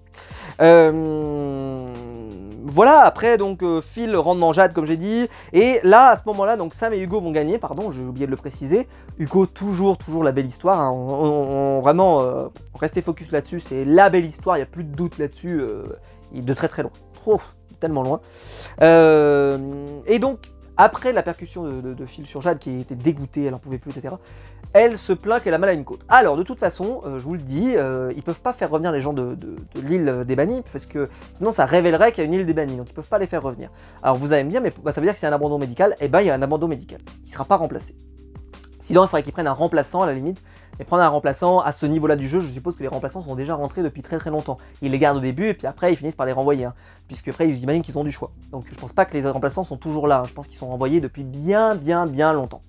Voilà, après donc Phil rentre dans Jade comme j'ai dit, et là à ce moment là donc Sam et Hugo vont gagner, pardon j'ai oublié de le préciser. Hugo toujours la belle histoire, hein. Vraiment restez focus là-dessus, c'est la belle histoire, il n'y a plus de doute là-dessus, il est de très loin, tellement loin. Et donc après la percussion de Phil sur Jade qui était dégoûtée, elle en pouvait plus, etc. Elle se plaint qu'elle a mal à une côte. Alors de toute façon, je vous le dis, ils peuvent pas faire revenir les gens de l'île des bannis, parce que sinon ça révélerait qu'il y a une île des bannis, donc ils peuvent pas les faire revenir. Alors vous allez me dire, mais bah, ça veut dire que s'il y a un abandon médical, eh ben il y a un abandon médical, qui sera pas remplacé. Sinon il faudrait qu'ils prennent un remplaçant à la limite, mais prendre un remplaçant à ce niveau-là du jeu, je suppose que les remplaçants sont déjà rentrés depuis très longtemps. Ils les gardent au début et puis après ils finissent par les renvoyer, hein, puisque après ils imaginent qu'ils ont du choix. Donc je pense pas que les remplaçants sont toujours là, hein, je pense qu'ils sont renvoyés depuis bien longtemps.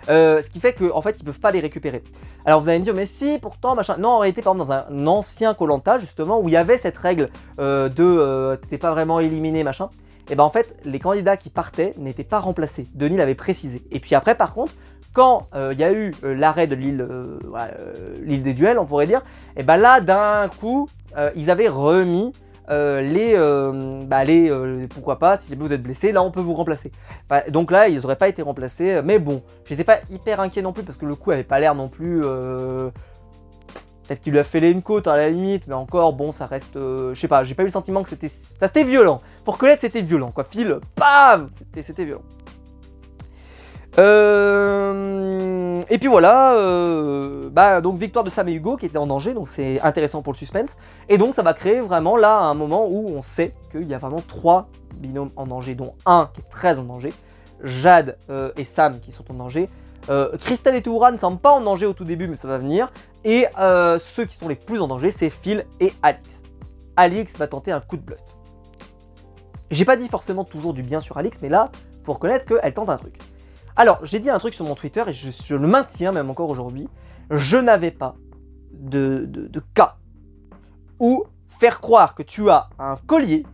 Ce qui fait qu'en fait ils peuvent pas les récupérer. Alors vous allez me dire mais si pourtant machin. Non, en réalité par exemple dans un ancien Koh-Lanta justement où il y avait cette règle t'étais pas vraiment éliminé machin, et ben en fait les candidats qui partaient n'étaient pas remplacés. Denis l'avait précisé. Et puis après par contre quand il y a eu l'arrêt de l'île des duels on pourrait dire, et ben là d'un coup ils avaient remis pourquoi pas, si vous êtes blessé, là on peut vous remplacer. Donc là ils n'auraient pas été remplacés, mais bon, j'étais pas hyper inquiet non plus parce que le coup avait pas l'air non plus... Peut-être qu'il lui a fêlé une côte à la limite, mais encore bon ça reste... je sais pas, j'ai pas eu le sentiment que c'était... C'était violent, pour Colette c'était violent quoi, Phil, bam, c'était violent. Et Et puis voilà, donc victoire de Sam et Hugo qui étaient en danger, donc c'est intéressant pour le suspense. Et donc ça va créer vraiment là un moment où on sait qu'il y a vraiment 3 binômes en danger, dont un qui est très en danger, Jade et Sam qui sont en danger. Christelle et Tehura ne semblent pas en danger au tout début, mais ça va venir. Et ceux qui sont les plus en danger, c'est Phil et Alix. Alix va tenter un coup de bluff. J'ai pas dit forcément toujours du bien sur Alix, mais là, faut reconnaître qu'elle tente un truc. Alors, j'ai dit un truc sur mon Twitter, et je le maintiens même encore aujourd'hui, je n'avais pas de cas où faire croire que tu as un collier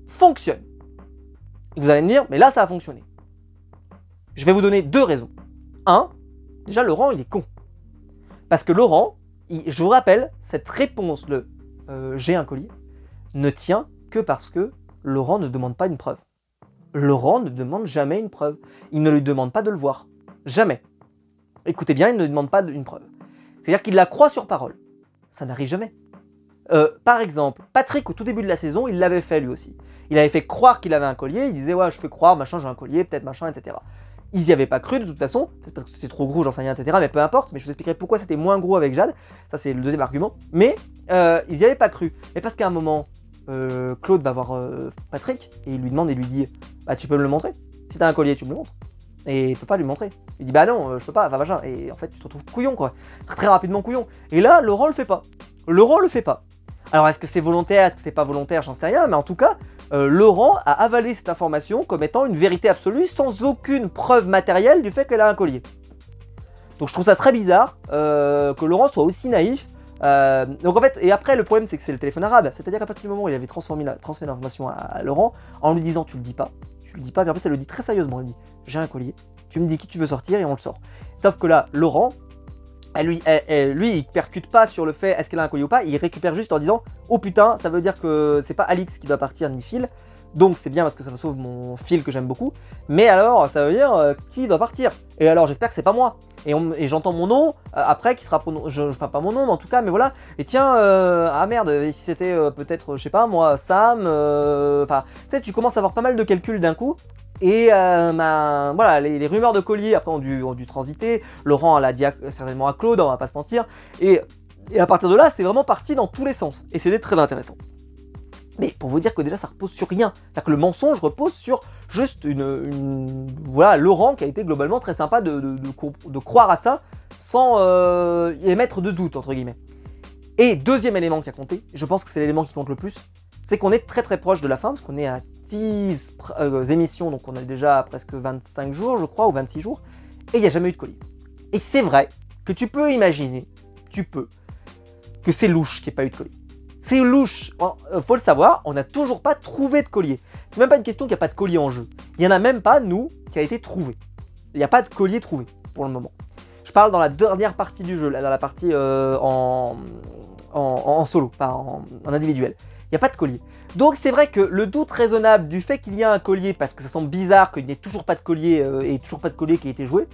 fonctionne. Et vous allez me dire, mais là, ça a fonctionné. Je vais vous donner 2 raisons. 1, déjà, Laurent, il est con. Parce que Laurent, je vous rappelle, cette réponse de j'ai un collier ne tient que parce que Laurent ne demande pas une preuve. Laurent ne demande jamais une preuve. Il ne lui demande pas de le voir. Jamais. Écoutez bien, il ne demande pas une preuve. C'est-à-dire qu'il la croit sur parole. Ça n'arrive jamais. Par exemple, Patrick, au tout début de la saison, il l'avait fait lui aussi. Il avait fait croire qu'il avait un collier, il disait « Ouais, je fais croire, machin, j'ai un collier, peut-être machin, etc. » Ils n'y avaient pas cru de toute façon, peut-être parce que c'était trop gros, j'en sais rien, etc. Mais peu importe, mais je vous expliquerai pourquoi c'était moins gros avec Jade. Ça, c'est le deuxième argument. Mais ils n'y avaient pas cru. Mais parce qu'à un moment, Claude va voir Patrick et il lui demande et lui dit « Bah, tu peux me le montrer? Si t'as un collier, tu me le montres. » Et il peut pas lui montrer. Il dit « Bah non, je peux pas, enfin machin. » Et en fait, tu te retrouves couillon, quoi. Très rapidement couillon. Et là, Laurent le fait pas. Laurent le fait pas. Alors, est-ce que c'est volontaire, est-ce que c'est pas volontaire, j'en sais rien, mais en tout cas, Laurent a avalé cette information comme étant une vérité absolue, sans aucune preuve matérielle du fait qu'elle a un collier. Donc je trouve ça très bizarre que Laurent soit aussi naïf. Donc en fait, et après le problème c'est que c'est le téléphone arabe, c'est-à-dire qu'à partir du moment où il avait transféré l'information à Laurent, en lui disant tu le dis pas, mais en plus elle le dit très sérieusement, elle dit j'ai un collier, tu me dis qui tu veux sortir et on le sort. Sauf que là, Laurent, lui, il percute pas sur le fait est-ce qu'elle a un collier ou pas, il récupère juste en disant oh putain, ça veut dire que c'est pas Alix qui doit partir ni Phil, donc c'est bien parce que ça me sauve mon Phil que j'aime beaucoup, mais alors ça veut dire qui doit partir. Et alors j'espère que c'est pas moi. Et j'entends mon nom après qui sera prononcé, pas mon nom mais en tout cas, mais voilà. Et tiens, ah merde, si c'était peut-être, je sais pas moi, Sam, enfin, tu sais, tu commences à avoir pas mal de calculs d'un coup. Et voilà, les rumeurs de collier après ont dû transiter. Laurent l'a dit certainement à Claude, on va pas se mentir. Et à partir de là, c'est vraiment parti dans tous les sens. Et c'était très intéressant. Mais pour vous dire que déjà ça repose sur rien. C'est-à-dire que le mensonge repose sur juste voilà, Laurent qui a été globalement très sympa de croire à ça sans émettre de doute entre guillemets. Et deuxième élément qui a compté, je pense que c'est l'élément qui compte le plus, c'est qu'on est très très proche de la fin, parce qu'on est à 10 émissions, donc on a déjà presque 25 jours je crois, ou 26 jours, et il n'y a jamais eu de collier. Et c'est vrai que tu peux imaginer, que c'est louche qu'il n'y ait pas eu de collier. C'est louche, faut le savoir, on n'a toujours pas trouvé de collier. C'est même pas une question qu'il n'y a pas de collier en jeu. Il n'y en a même pas, nous, qui a été trouvé. Il n'y a pas de collier trouvé, pour le moment. Je parle dans la dernière partie du jeu, là, dans la partie en solo, pas en individuel. Il n'y a pas de collier. Donc c'est vrai que le doute raisonnable du fait qu'il y a un collier, parce que ça semble bizarre qu'il n'y ait toujours pas de collier et toujours pas de collier qui a été joué,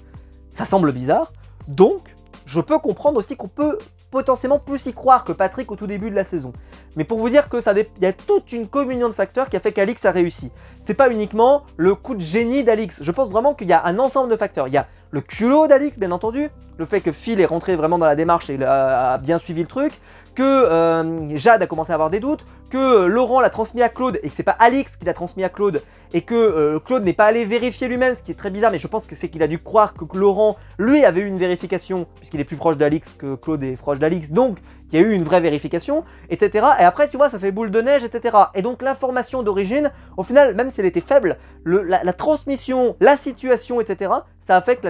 ça semble bizarre. Donc, je peux comprendre aussi qu'on peut potentiellement plus y croire que Patrick au tout début de la saison. Mais pour vous dire que il y a toute une communion de facteurs qui a fait qu'Alix a réussi. C'est pas uniquement le coup de génie d'Alix. Je pense vraiment qu'il y a un ensemble de facteurs. Il y a le culot d'Alix, bien entendu, le fait que Phil est rentré vraiment dans la démarche et a bien suivi le truc, que Jade a commencé à avoir des doutes, que Laurent l'a transmis à Claude et que c'est pas Alix qui l'a transmis à Claude, et que Claude n'est pas allé vérifier lui-même, ce qui est très bizarre, mais je pense que c'est qu'il a dû croire que Laurent, lui, avait eu une vérification, puisqu'il est plus proche d'Alix que Claude est proche d'Alix, donc il y a eu une vraie vérification, etc. Et après, tu vois, ça fait boule de neige, etc. Et donc l'information d'origine, au final, même si elle était faible, la transmission, la situation, etc., ça a fait que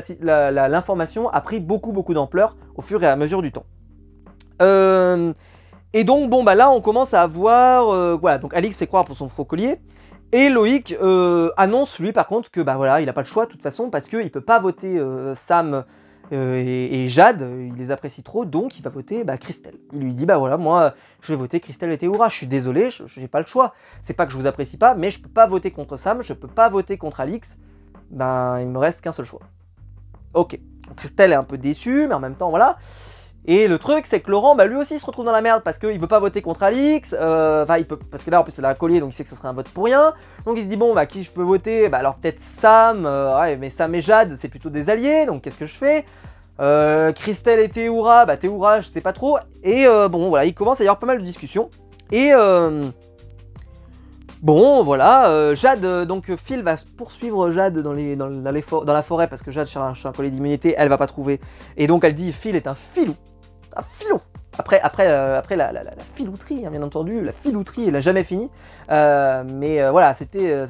l'information a pris beaucoup d'ampleur au fur et à mesure du temps. Et donc, bon, bah là, on commence à avoir... voilà, donc Alix fait croire pour son faux collier. Et Loïc annonce, lui, par contre, que bah voilà, il n'a pas le choix, de toute façon, parce qu'il ne peut pas voter Sam et Jade, il les apprécie trop, donc il va voter Christelle. Il lui dit, bah voilà, moi, je vais voter Christelle et Tehura, je suis désolé, je n'ai pas le choix. C'est pas que je vous apprécie pas, mais je peux pas voter contre Sam, je peux pas voter contre Alix, ben, il me reste qu'un seul choix. Ok, Christelle est un peu déçue, mais en même temps, voilà... Et le truc, c'est que Laurent, lui aussi, se retrouve dans la merde parce qu'il veut pas voter contre Alix. Parce que là, en plus, elle a un collier, donc il sait que ce serait un vote pour rien. Donc il se dit, bon, qui je peux voter? Alors peut-être Sam. Ouais, mais Sam et Jade, c'est plutôt des alliés, donc qu'est-ce que je fais? Christelle et Théoura, bah Théoura je sais pas trop, et bon voilà, il commence à y avoir pas mal de discussions, et bon voilà, Jade, donc Phil va poursuivre Jade dans la forêt, parce que Jade cherche un collier d'immunité, elle va pas trouver, et donc elle dit Phil est un filou, un filou. Après la filouterie, hein, bien entendu, la filouterie, elle n'a jamais fini. Mais voilà, c'était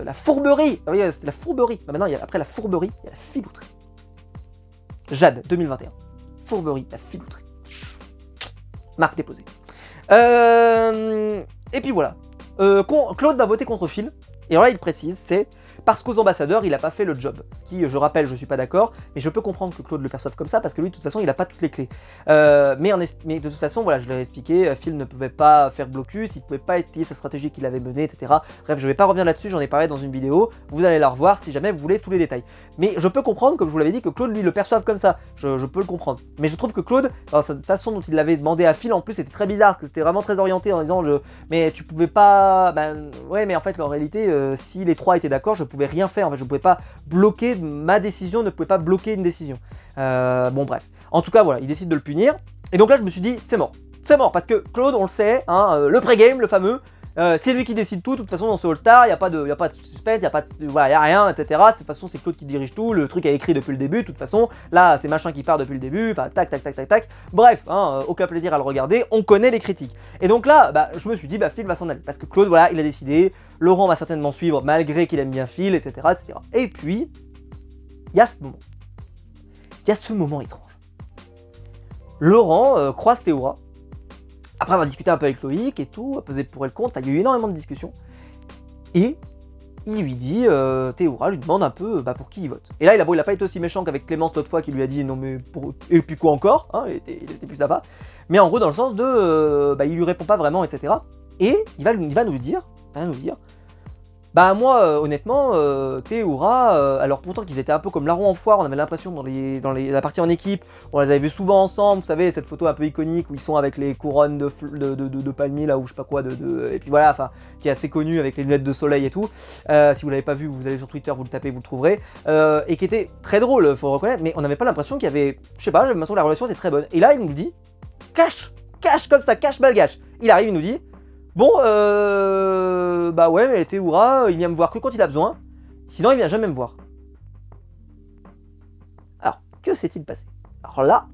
la fourberie. Ah oui, c'était la fourberie. Maintenant, après la fourberie, il y a la filouterie. Jade, 2021. Fourberie, la filouterie. Marque déposée. Et puis voilà. Claude va voter contre Phil. Et alors là, il précise, c'est parce qu'aux ambassadeurs, il n'a pas fait le job. Ce qui, je rappelle, je suis pas d'accord, mais je peux comprendre que Claude le perçoive comme ça, parce que lui, de toute façon, il n'a pas toutes les clés. Mais de toute façon, voilà, je l'ai expliqué, Phil ne pouvait pas faire blocus, il ne pouvait pas essayer sa stratégie qu'il avait menée, etc. Bref, je ne vais pas revenir là-dessus, j'en ai parlé dans une vidéo, vous allez la revoir si jamais vous voulez tous les détails. Mais je peux comprendre, comme je vous l'avais dit, que Claude, lui, le perçoive comme ça. Je peux le comprendre. Mais je trouve que Claude, dans sa façon dont il l'avait demandé à Phil, en plus, c'était très bizarre, parce que c'était vraiment très orienté en disant, mais tu pouvais pas... Ben, ouais, mais en fait, en réalité, si les trois étaient d'accord, je pouvais rien faire, en fait, je pouvais pas bloquer ma décision, ne pouvait pas bloquer une décision. Bon bref, en tout cas voilà, il décide de le punir, et donc là je me suis dit c'est mort, parce que Claude on le sait, hein, le pré-game, le fameux, c'est lui qui décide tout, de toute façon dans ce All-Star, il n'y a pas de suspense, il n'y a pas de, voilà, y a rien, etc. De toute façon c'est Claude qui dirige tout, le truc est écrit depuis le début, de toute façon, là c'est machin qui part depuis le début, enfin tac tac tac tac tac, bref, hein, aucun plaisir à le regarder, on connaît les critiques. Et donc là, bah, je me suis dit, bah Phil va s'en aller, parce que Claude, voilà, il a décidé, Laurent va certainement suivre, malgré qu'il aime bien Phil, etc. etc. Et puis, il y a ce moment étrange. Laurent croise Théoura, après avoir discuté un peu avec Loïc et tout, peser pour et le contre, il y a eu énormément de discussions, et il lui dit, Théoura lui demande un peu pour qui il vote. Et là, il a pas été aussi méchant qu'avec Clémence l'autre fois qui lui a dit non mais pour... et puis quoi encore, hein, il était plus sympa, mais en gros dans le sens de, il lui répond pas vraiment, etc. Et il va nous dire, bah moi honnêtement Théoura, alors pourtant qu'ils étaient un peu comme larrons en foire, on avait l'impression dans la partie en équipe, on les avait vus souvent ensemble, vous savez cette photo un peu iconique où ils sont avec les couronnes de palmiers là ou je sais pas quoi, et puis voilà, enfin qui est assez connu avec les lunettes de soleil et tout, si vous l'avez pas vu vous allez sur Twitter, vous le tapez, vous le trouverez, et qui était très drôle, faut le reconnaître, mais on n'avait pas l'impression qu'il y avait, je sais pas, j'avais l'impression que la relation était très bonne, et là il nous dit, cache comme ça, cache malgache, il arrive, il nous dit, bon, bah ouais, mais Théoura, il vient me voir que quand il a besoin, sinon il vient jamais me voir. Alors, que s'est-il passé? Alors,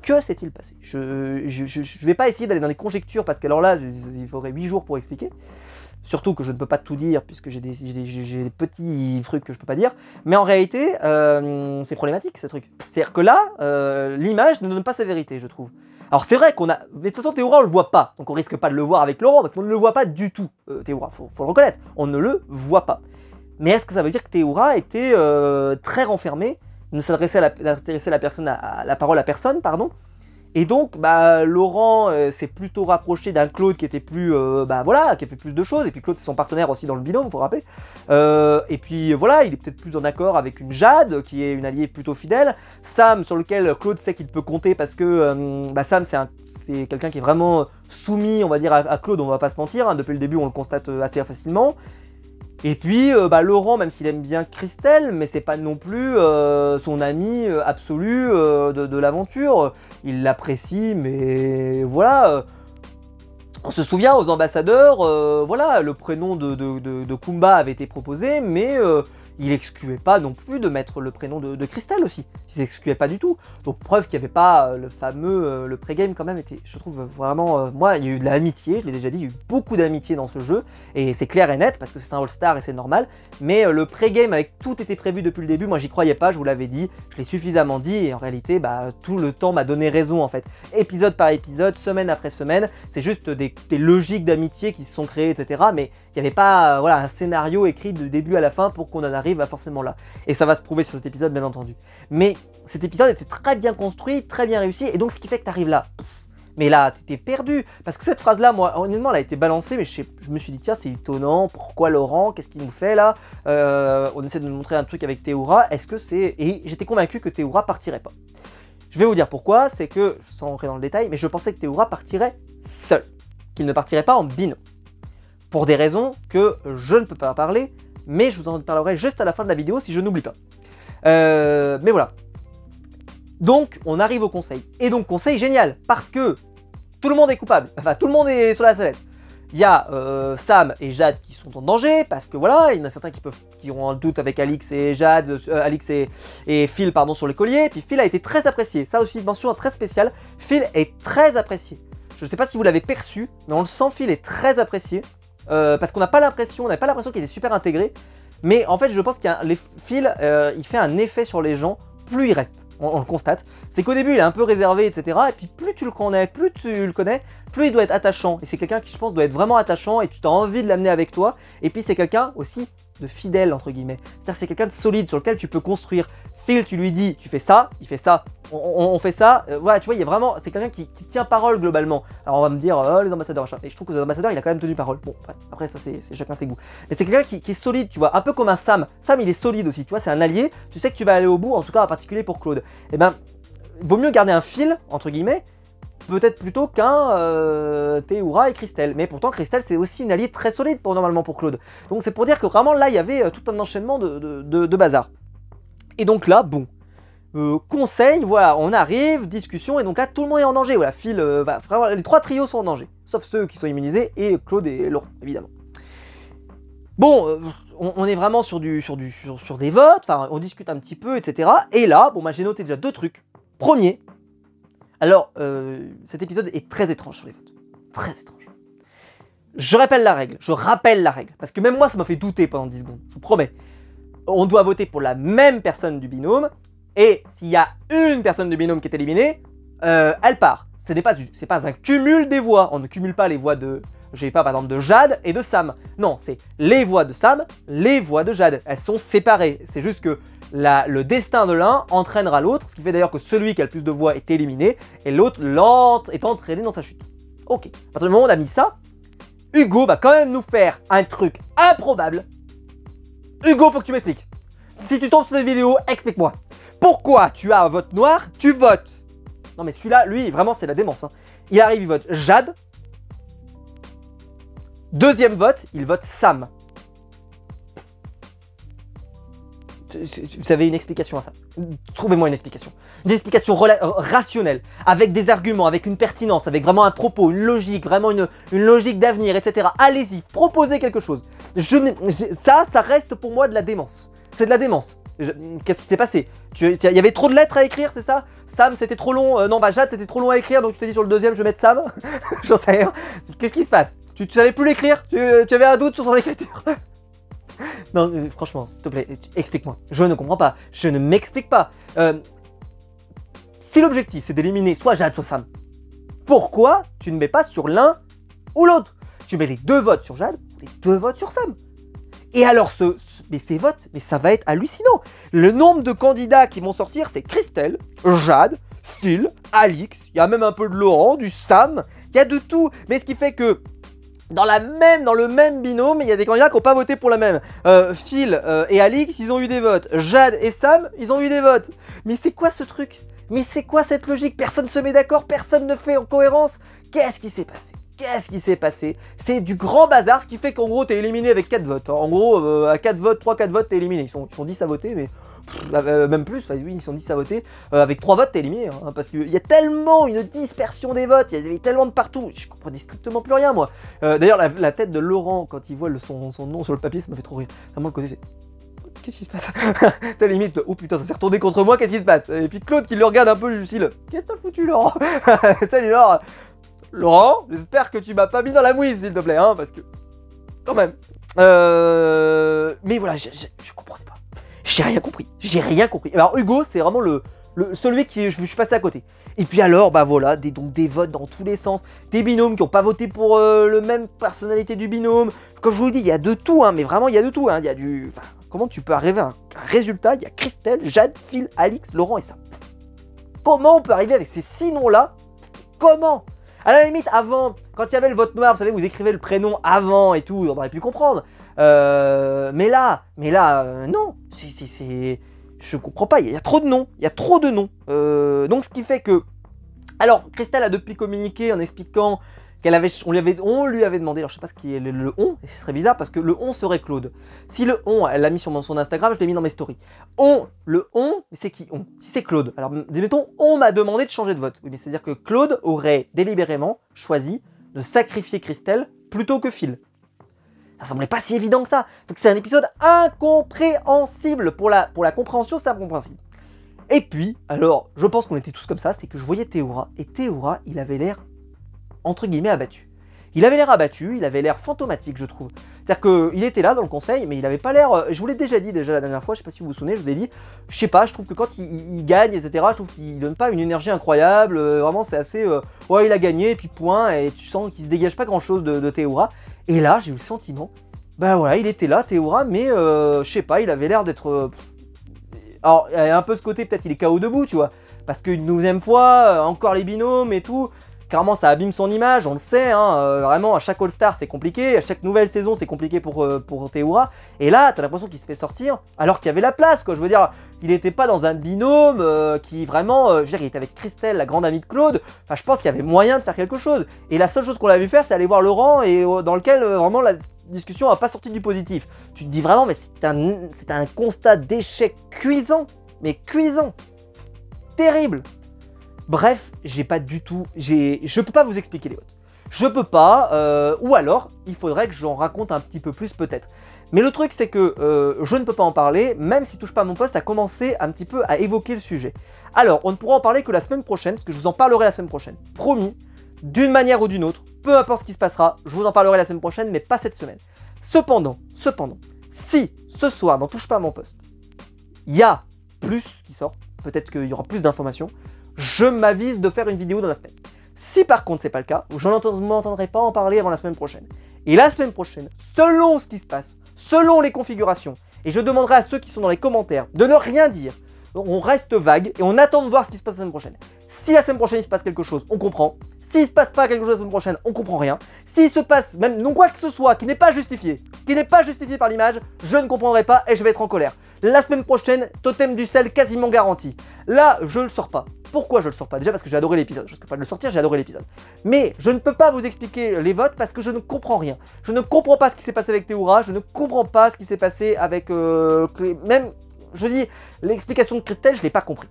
que s'est-il passé? Je vais pas essayer d'aller dans les conjectures, parce que alors là, il faudrait 8 jours pour expliquer. Surtout que je ne peux pas tout dire, puisque j'ai des petits trucs que je peux pas dire. Mais en réalité, c'est problématique, ce truc. C'est-à-dire que là, l'image ne donne pas sa vérité, je trouve. Alors c'est vrai qu'on a... Mais de toute façon, Théoura, on le voit pas. Donc on risque pas de le voir avec Laurent, parce qu'on ne le voit pas du tout, Théoura. Faut le reconnaître. On ne le voit pas. Mais est-ce que ça veut dire que Théoura était très renfermée, ne s'adressait à la parole à personne, pardon. Et donc, Laurent s'est plutôt rapproché d'un Claude qui était plus, voilà, qui a fait plus de choses. Et puis Claude, c'est son partenaire aussi dans le binôme, faut rappeler. Et puis voilà, il est peut-être plus en accord avec une Jade, qui est une alliée plutôt fidèle. Sam, sur lequel Claude sait qu'il peut compter parce que Sam, c'est quelqu'un qui est vraiment soumis, on va dire, à Claude, on va pas se mentir. Hein, depuis le début, on le constate assez facilement. Et puis Laurent, même s'il aime bien Christelle, mais c'est pas non plus son ami absolu de l'aventure. Il l'apprécie, mais voilà. On se souvient aux ambassadeurs, voilà, le prénom de Kumba avait été proposé, mais il excluait pas non plus de mettre le prénom de Christelle aussi. Il s'excluait pas du tout. Donc preuve qu'il n'y avait pas le fameux, le pré-game quand même était, je trouve vraiment, moi il y a eu de l'amitié, je l'ai déjà dit, il y a eu beaucoup d'amitié dans ce jeu, et c'est clair et net parce que c'est un All-Star et c'est normal, mais le pré-game avec tout était prévu depuis le début, moi j'y croyais pas, je vous l'avais dit, je l'ai suffisamment dit, et en réalité tout le temps m'a donné raison en fait. Épisode par épisode, semaine après semaine, c'est juste des logiques d'amitié qui se sont créées, etc. Mais il n'y avait pas voilà, un scénario écrit de début à la fin pour qu'on en arrive à forcément là. Et ça va se prouver sur cet épisode, bien entendu. Mais cet épisode était très bien construit, très bien réussi, et donc ce qui fait que tu arrives là. Mais là, t'étais perdu. Parce que cette phrase-là, moi, honnêtement, elle a été balancée, mais je me suis dit, tiens, c'est étonnant, pourquoi Laurent, qu'est-ce qu'il nous fait là? On essaie de nous montrer un truc avec Théoura, est-ce que c'est... Et j'étais convaincu que Théoura partirait pas. Je vais vous dire pourquoi, c'est que, sans rentrer dans le détail, mais je pensais que Théoura partirait seul. Qu'il ne partirait pas en binôme. Pour des raisons que je ne peux pas parler, mais je vous en parlerai juste à la fin de la vidéo si je n'oublie pas. Mais voilà. Donc, on arrive au conseil. Et donc, conseil génial, parce que tout le monde est coupable. Enfin, tout le monde est sur la sellette. Il y a Sam et Jade qui sont en danger, parce que voilà, il y en a certains qui ont un doute avec Alix et Jade, Alix et Phil, pardon, sur les colliers. Puis Phil a été très apprécié. Ça aussi, mention très spéciale. Phil est très apprécié. Je ne sais pas si vous l'avez perçu, mais on le sent, Phil est très apprécié. Parce qu'on n'a pas l'impression qu'il est super intégré. Mais en fait, je pense qu'il y a Phil, il fait un effet sur les gens, plus il reste. On le constate. C'est qu'au début, il est un peu réservé, etc. Et puis plus tu le connais, plus il doit être attachant. Et c'est quelqu'un qui, je pense, doit être vraiment attachant et tu as envie de l'amener avec toi. Et puis c'est quelqu'un aussi de fidèle, entre guillemets. C'est-à-dire c'est quelqu'un de solide sur lequel tu peux construire. Phil, tu lui dis, tu fais ça, il fait ça, on fait ça. Voilà, tu vois, il y a vraiment, c'est quelqu'un qui tient parole globalement. Alors on va me dire, oh, les ambassadeurs, machin. Et je trouve que les ambassadeurs, il a quand même tenu parole. Bon, après ça, c'est chacun ses goûts. Mais c'est quelqu'un qui est solide, tu vois, un peu comme un Sam. Sam, il est solide aussi, tu vois, c'est un allié. Tu sais que tu vas aller au bout, en tout cas en particulier pour Claude. Et ben, vaut mieux garder un fil, entre guillemets, peut-être plutôt qu'un Théoura et Christelle. Mais pourtant, Christelle, c'est aussi une alliée très solide normalement pour Claude. Donc c'est pour dire que vraiment là, il y avait tout un enchaînement de bazar. Et donc là, bon, conseil, voilà, on arrive, discussion, et donc là, tout le monde est en danger. Voilà, Phil, vraiment, les trois trios sont en danger, sauf ceux qui sont immunisés, et Claude et Laurent, évidemment. Bon, on est vraiment sur des votes, enfin, on discute un petit peu, etc. Et là, bon, j'ai noté déjà 2 trucs. Premier, alors, cet épisode est très étrange sur les votes. Très étrange. Je rappelle la règle, parce que même moi, ça m'a fait douter pendant 10 secondes, je vous promets. On doit voter pour la même personne du binôme, et s'il y a une personne du binôme qui est éliminée, elle part. Ce n'est pas un cumul des voix, on ne cumule pas les voix de, je sais pas, par exemple de Jade et de Sam. Non, c'est les voix de Sam, les voix de Jade, elles sont séparées. C'est juste que le destin de l'un entraînera l'autre, ce qui fait d'ailleurs que celui qui a le plus de voix est éliminé, et l'autre est entraîné dans sa chute. Ok, à partir du moment où on a mis ça, Hugo va quand même nous faire un truc improbable. Hugo, faut que tu m'expliques. Si tu tombes sur cette vidéo, explique-moi. Pourquoi tu as un vote noir, tu votes? Non mais celui-là, lui, vraiment, c'est la démence. Hein. Il arrive, il vote Jade. Deuxième vote, il vote Sam. Vous avez une explication à ça? Trouvez-moi une explication. Une explication rationnelle, avec des arguments, avec une pertinence, avec vraiment un propos, une logique, vraiment une logique d'avenir, etc. Allez-y, proposez quelque chose. Ça reste pour moi de la démence. C'est de la démence. Qu'est-ce qui s'est passé? Il y avait trop de lettres à écrire, c'est ça? Sam, c'était trop long. Non, Jade, c'était trop long à écrire, donc tu t'es dit sur le deuxième, je vais mettre Sam. J'en sais rien. Qu'est-ce qui se passe? Tu savais plus l'écrire? Tu avais un doute sur son écriture? Non, franchement, s'il te plaît, explique-moi. Je ne comprends pas. Je ne m'explique pas. Si l'objectif, c'est d'éliminer soit Jade, soit Sam, pourquoi tu ne mets pas sur l'un ou l'autre? Tu mets les 2 votes sur Jade ou les 2 votes sur Sam. Et alors, mais ces votes, mais ça va être hallucinant. Le nombre de candidats qui vont sortir, c'est Christelle, Jade, Phil, Alix, il y a même un peu de Laurent, du Sam, il y a de tout. Mais ce qui fait que dans le même binôme, il y a des candidats qui n'ont pas voté pour la même. Phil et Alix, ils ont eu des votes. Jade et Sam, ils ont eu des votes. Mais c'est quoi ce truc? Mais c'est quoi cette logique? Personne ne se met d'accord, personne ne fait en cohérence. Qu'est-ce qui s'est passé? Qu'est-ce qui s'est passé? C'est du grand bazar, ce qui fait qu'en gros, t'es éliminé avec 4 votes. En gros, à 4 votes, 3-4 votes, t'es éliminé. Ils sont 10 à voter, mais même plus, enfin oui, ils sont 10 à voter. Avec 3 votes, t'es éliminé. Hein, parce qu'il y a tellement une dispersion des votes, il y a tellement de partout. Je comprenais strictement plus rien, moi. D'ailleurs, la tête de Laurent, quand il voit son nom sur le papier, ça m'a fait trop rire. Moi, le côté, c'est... Qu'est-ce qui se passe? T'as limite, oh putain, ça s'est retourné contre moi, qu'est-ce qui se passe? Et puis Claude qui le regarde un peu du style, qu'est-ce que t'as foutu, Laurent? Salut, Laurent, j'espère que tu m'as pas mis dans la mouise, s'il te plaît, hein, parce que... Quand même. Mais voilà, je comprenais pas. J'ai rien compris. Alors Hugo, c'est vraiment celui qui je suis passé à côté. Et puis alors, bah voilà, des votes dans tous les sens. Des binômes qui n'ont pas voté pour le même personnalité du binôme. Comme je vous le dis, il y a de tout, hein, mais vraiment, il y a de tout. Hein. Il y a du... Enfin, comment tu peux arriver à un résultat? Il y a Christelle, Jade, Phil, Alix, Laurent et Sam. Comment on peut arriver avec ces 6 noms-là? Comment? À la limite, avant, quand il y avait le vote noir, vous savez, vous écrivez le prénom avant et tout, on aurait pu comprendre. Mais là, non. Je comprends pas, il y a trop de noms. Donc ce qui fait que... Alors, Christelle a depuis communiqué en expliquant on lui avait demandé, alors je sais pas ce qui est le on, et ce serait bizarre parce que le on serait Claude. Si le on, elle l'a mis sur son Instagram, je l'ai mis dans mes stories. Le on, c'est qui on? Si c'est Claude. Alors, mettons, on m'a demandé de changer de vote. Oui, mais c'est-à-dire que Claude aurait délibérément choisi de sacrifier Christelle plutôt que Phil. Ça semblait pas si évident que ça. Donc c'est un épisode incompréhensible. Pour la compréhension, c'est incompréhensible. Et puis, alors, je pense qu'on était tous comme ça, c'est que je voyais Théoura, et Théoura, il avait l'air entre guillemets abattu. Il avait l'air abattu, il avait l'air fantomatique, je trouve. C'est-à-dire qu'il était là dans le conseil, mais il avait pas l'air... Je vous l'ai déjà dit la dernière fois, je sais pas si vous vous souvenez, je vous ai dit, je sais pas, je trouve que quand il gagne, etc., je trouve qu'il donne pas une énergie incroyable, vraiment c'est assez... ouais, il a gagné, et puis point, et tu sens qu'il se dégage pas grand-chose de Théoura. Et là, j'ai eu le sentiment, bah voilà, il était là, Théoura, mais je sais pas, il avait l'air d'être... Alors, il y a un peu ce côté, peut-être il est KO debout, tu vois, parce qu'une 12e fois, encore les binômes et tout... Clairement, ça abîme son image, on le sait, hein, vraiment, à chaque All-Star, c'est compliqué, à chaque nouvelle saison, c'est compliqué pour Théoura. Et là, t'as l'impression qu'il se fait sortir, alors qu'il y avait la place, quoi. Je veux dire, il n'était pas dans un binôme qui vraiment... je veux dire, il était avec Christelle, la grande amie de Claude. Enfin, je pense qu'il y avait moyen de faire quelque chose. Et la seule chose qu'on l'a vu faire, c'est aller voir Laurent, et dans lequel, vraiment, la discussion n'a pas sorti du positif. Tu te dis vraiment, mais c'est un constat d'échec cuisant, mais cuisant, terrible. Bref, j'ai pas du tout... Je peux pas vous expliquer les votes. Je peux pas, ou alors, il faudrait que j'en raconte un petit peu plus peut-être. Mais le truc, c'est que je ne peux pas en parler, même si Touche pas à mon poste a commencé un petit peu à évoquer le sujet. Alors, on ne pourra en parler que la semaine prochaine, parce que je vous en parlerai la semaine prochaine. Promis, d'une manière ou d'une autre, peu importe ce qui se passera, je vous en parlerai la semaine prochaine, mais pas cette semaine. Cependant, si ce soir, dans Touche pas à mon poste, il y a plus qui sort, peut-être qu'il y aura plus d'informations, je m'avise de faire une vidéo dans la semaine. Si par contre c'est pas le cas, je ne m'entendrai pas en parler avant la semaine prochaine. Et la semaine prochaine, selon ce qui se passe, selon les configurations, et je demanderai à ceux qui sont dans les commentaires de ne rien dire, on reste vague et on attend de voir ce qui se passe la semaine prochaine. Si la semaine prochaine il se passe quelque chose, on comprend. S'il se passe pas quelque chose la semaine prochaine, on comprend rien. S'il se passe même non quoi que ce soit qui n'est pas justifié, par l'image, je ne comprendrai pas et je vais être en colère. La semaine prochaine, totem du sel quasiment garanti. Là, je le sors pas. Pourquoi je le sors pas? Déjà parce que j'ai adoré l'épisode. Je ne peux pas le sortir, j'ai adoré l'épisode. Mais je ne peux pas vous expliquer les votes parce que je ne comprends rien. Je ne comprends pas ce qui s'est passé avec Théoura. Je ne comprends pas ce qui s'est passé avec... même, je dis, l'explication de Christelle, je l'ai pas compris.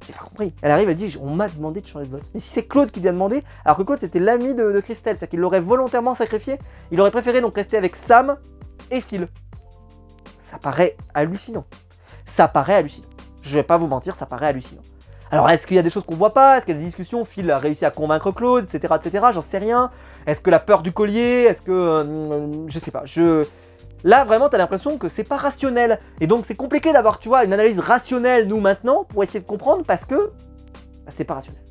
J'ai pas compris. Elle arrive, elle dit, on m'a demandé de changer de vote. Mais si c'est Claude qui lui a demandé, alors que Claude c'était l'ami de Christelle, c'est-à-dire qu'il l'aurait volontairement sacrifié. Il aurait préféré donc rester avec Sam et Phil. Ça paraît hallucinant. Ça paraît hallucinant. Je vais pas vous mentir, ça paraît hallucinant. Alors est-ce qu'il y a des choses qu'on voit pas? Est-ce qu'il y a des discussions? Phil a réussi à convaincre Claude, etc. etc. J'en sais rien. Est-ce que la peur du collier? Est-ce que... je sais pas. Là, vraiment, t'as l'impression que c'est pas rationnel. Et donc, c'est compliqué d'avoir, tu vois, une analyse rationnelle, nous, maintenant, pour essayer de comprendre, parce que bah, c'est pas rationnel.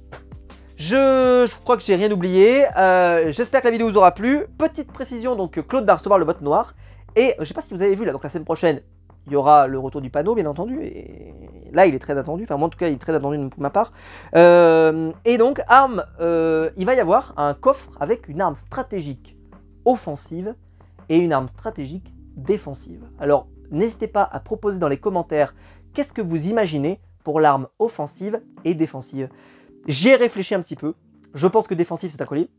Je crois que j'ai rien oublié. J'espère que la vidéo vous aura plu. Petite précision, donc, Claude va recevoir le vote noir. Et je sais pas si vous avez vu, là, donc la semaine prochaine, il y aura le retour du panneau, bien entendu. Et là, il est très attendu. Enfin, moi, en tout cas, il est très attendu pour ma part. Et donc, il va y avoir un coffre avec une arme stratégique offensive et une arme stratégique défensive. Alors, n'hésitez pas à proposer dans les commentaires qu'est-ce que vous imaginez pour l'arme offensive et défensive. J'y ai réfléchi un petit peu. Je pense que défensive, c'est un collier.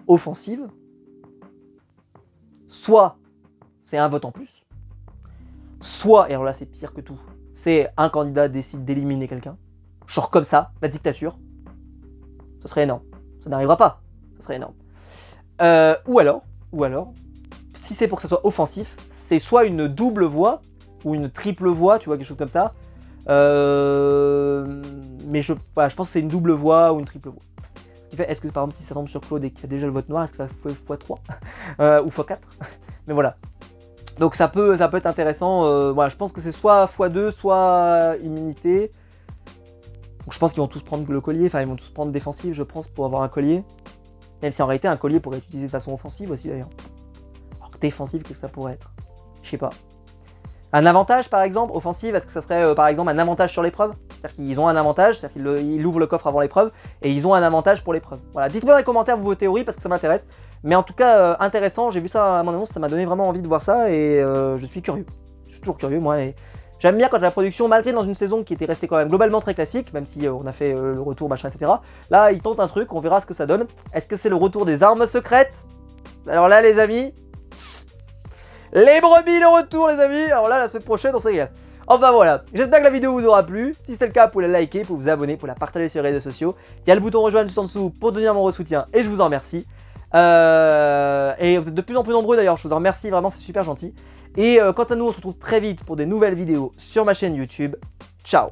Offensive, soit c'est un vote en plus, soit, et alors là c'est pire que tout, c'est un candidat décide d'éliminer quelqu'un. Genre comme ça, la dictature. Ce serait énorme. Ça n'arrivera pas. Ce serait énorme. Ou alors, si c'est pour que ça soit offensif, c'est soit une double voix ou une triple voix, tu vois, quelque chose comme ça. Mais je pense que c'est une double voix ou une triple voix. Ce qui fait, est-ce que par exemple si ça tombe sur Claude et qu'il y a déjà le vote noir, est-ce que ça fait x3 ou x4? Mais voilà. Donc ça peut être intéressant. Voilà, je pense que c'est soit x2, soit immunité. Donc je pense qu'ils vont tous prendre le collier, enfin ils vont tous prendre défensif, je pense, pour avoir un collier. Même si en réalité un collier pourrait être utilisé de façon offensive aussi d'ailleurs. Alors que défensive, qu'est-ce que ça pourrait être? Je sais pas. Un avantage par exemple, offensive, est-ce que ça serait par exemple un avantage sur l'épreuve? C'est-à-dire qu'ils ont un avantage, c'est-à-dire qu'ils ouvrent le coffre avant l'épreuve et ils ont un avantage pour l'épreuve. Voilà, dites-moi dans les commentaires vos théories parce que ça m'intéresse. Mais en tout cas, intéressant, j'ai vu ça à mon annonce, ça m'a donné vraiment envie de voir ça et je suis curieux. Je suis toujours curieux moi et J'aime bien quand la production, malgré dans une saison qui était restée quand même globalement très classique, même si on a fait le retour machin etc. Là ils tentent un truc, on verra ce que ça donne. Est-ce que c'est le retour des armes secrètes? Alors là les amis, les brebis le retour les amis. Alors là la semaine prochaine on s'égale. Enfin voilà, j'espère que la vidéo vous aura plu. Si c'est le cas, vous pouvez la liker, vous pouvez vous abonner, vous pouvez la partager sur les réseaux sociaux. Il y a le bouton rejoindre juste en dessous pour donner mon soutien et je vous en remercie. Et vous êtes de plus en plus nombreux d'ailleurs, je vous en remercie vraiment, c'est super gentil. Et quant à nous, on se retrouve très vite pour des nouvelles vidéos sur ma chaîne YouTube. Ciao!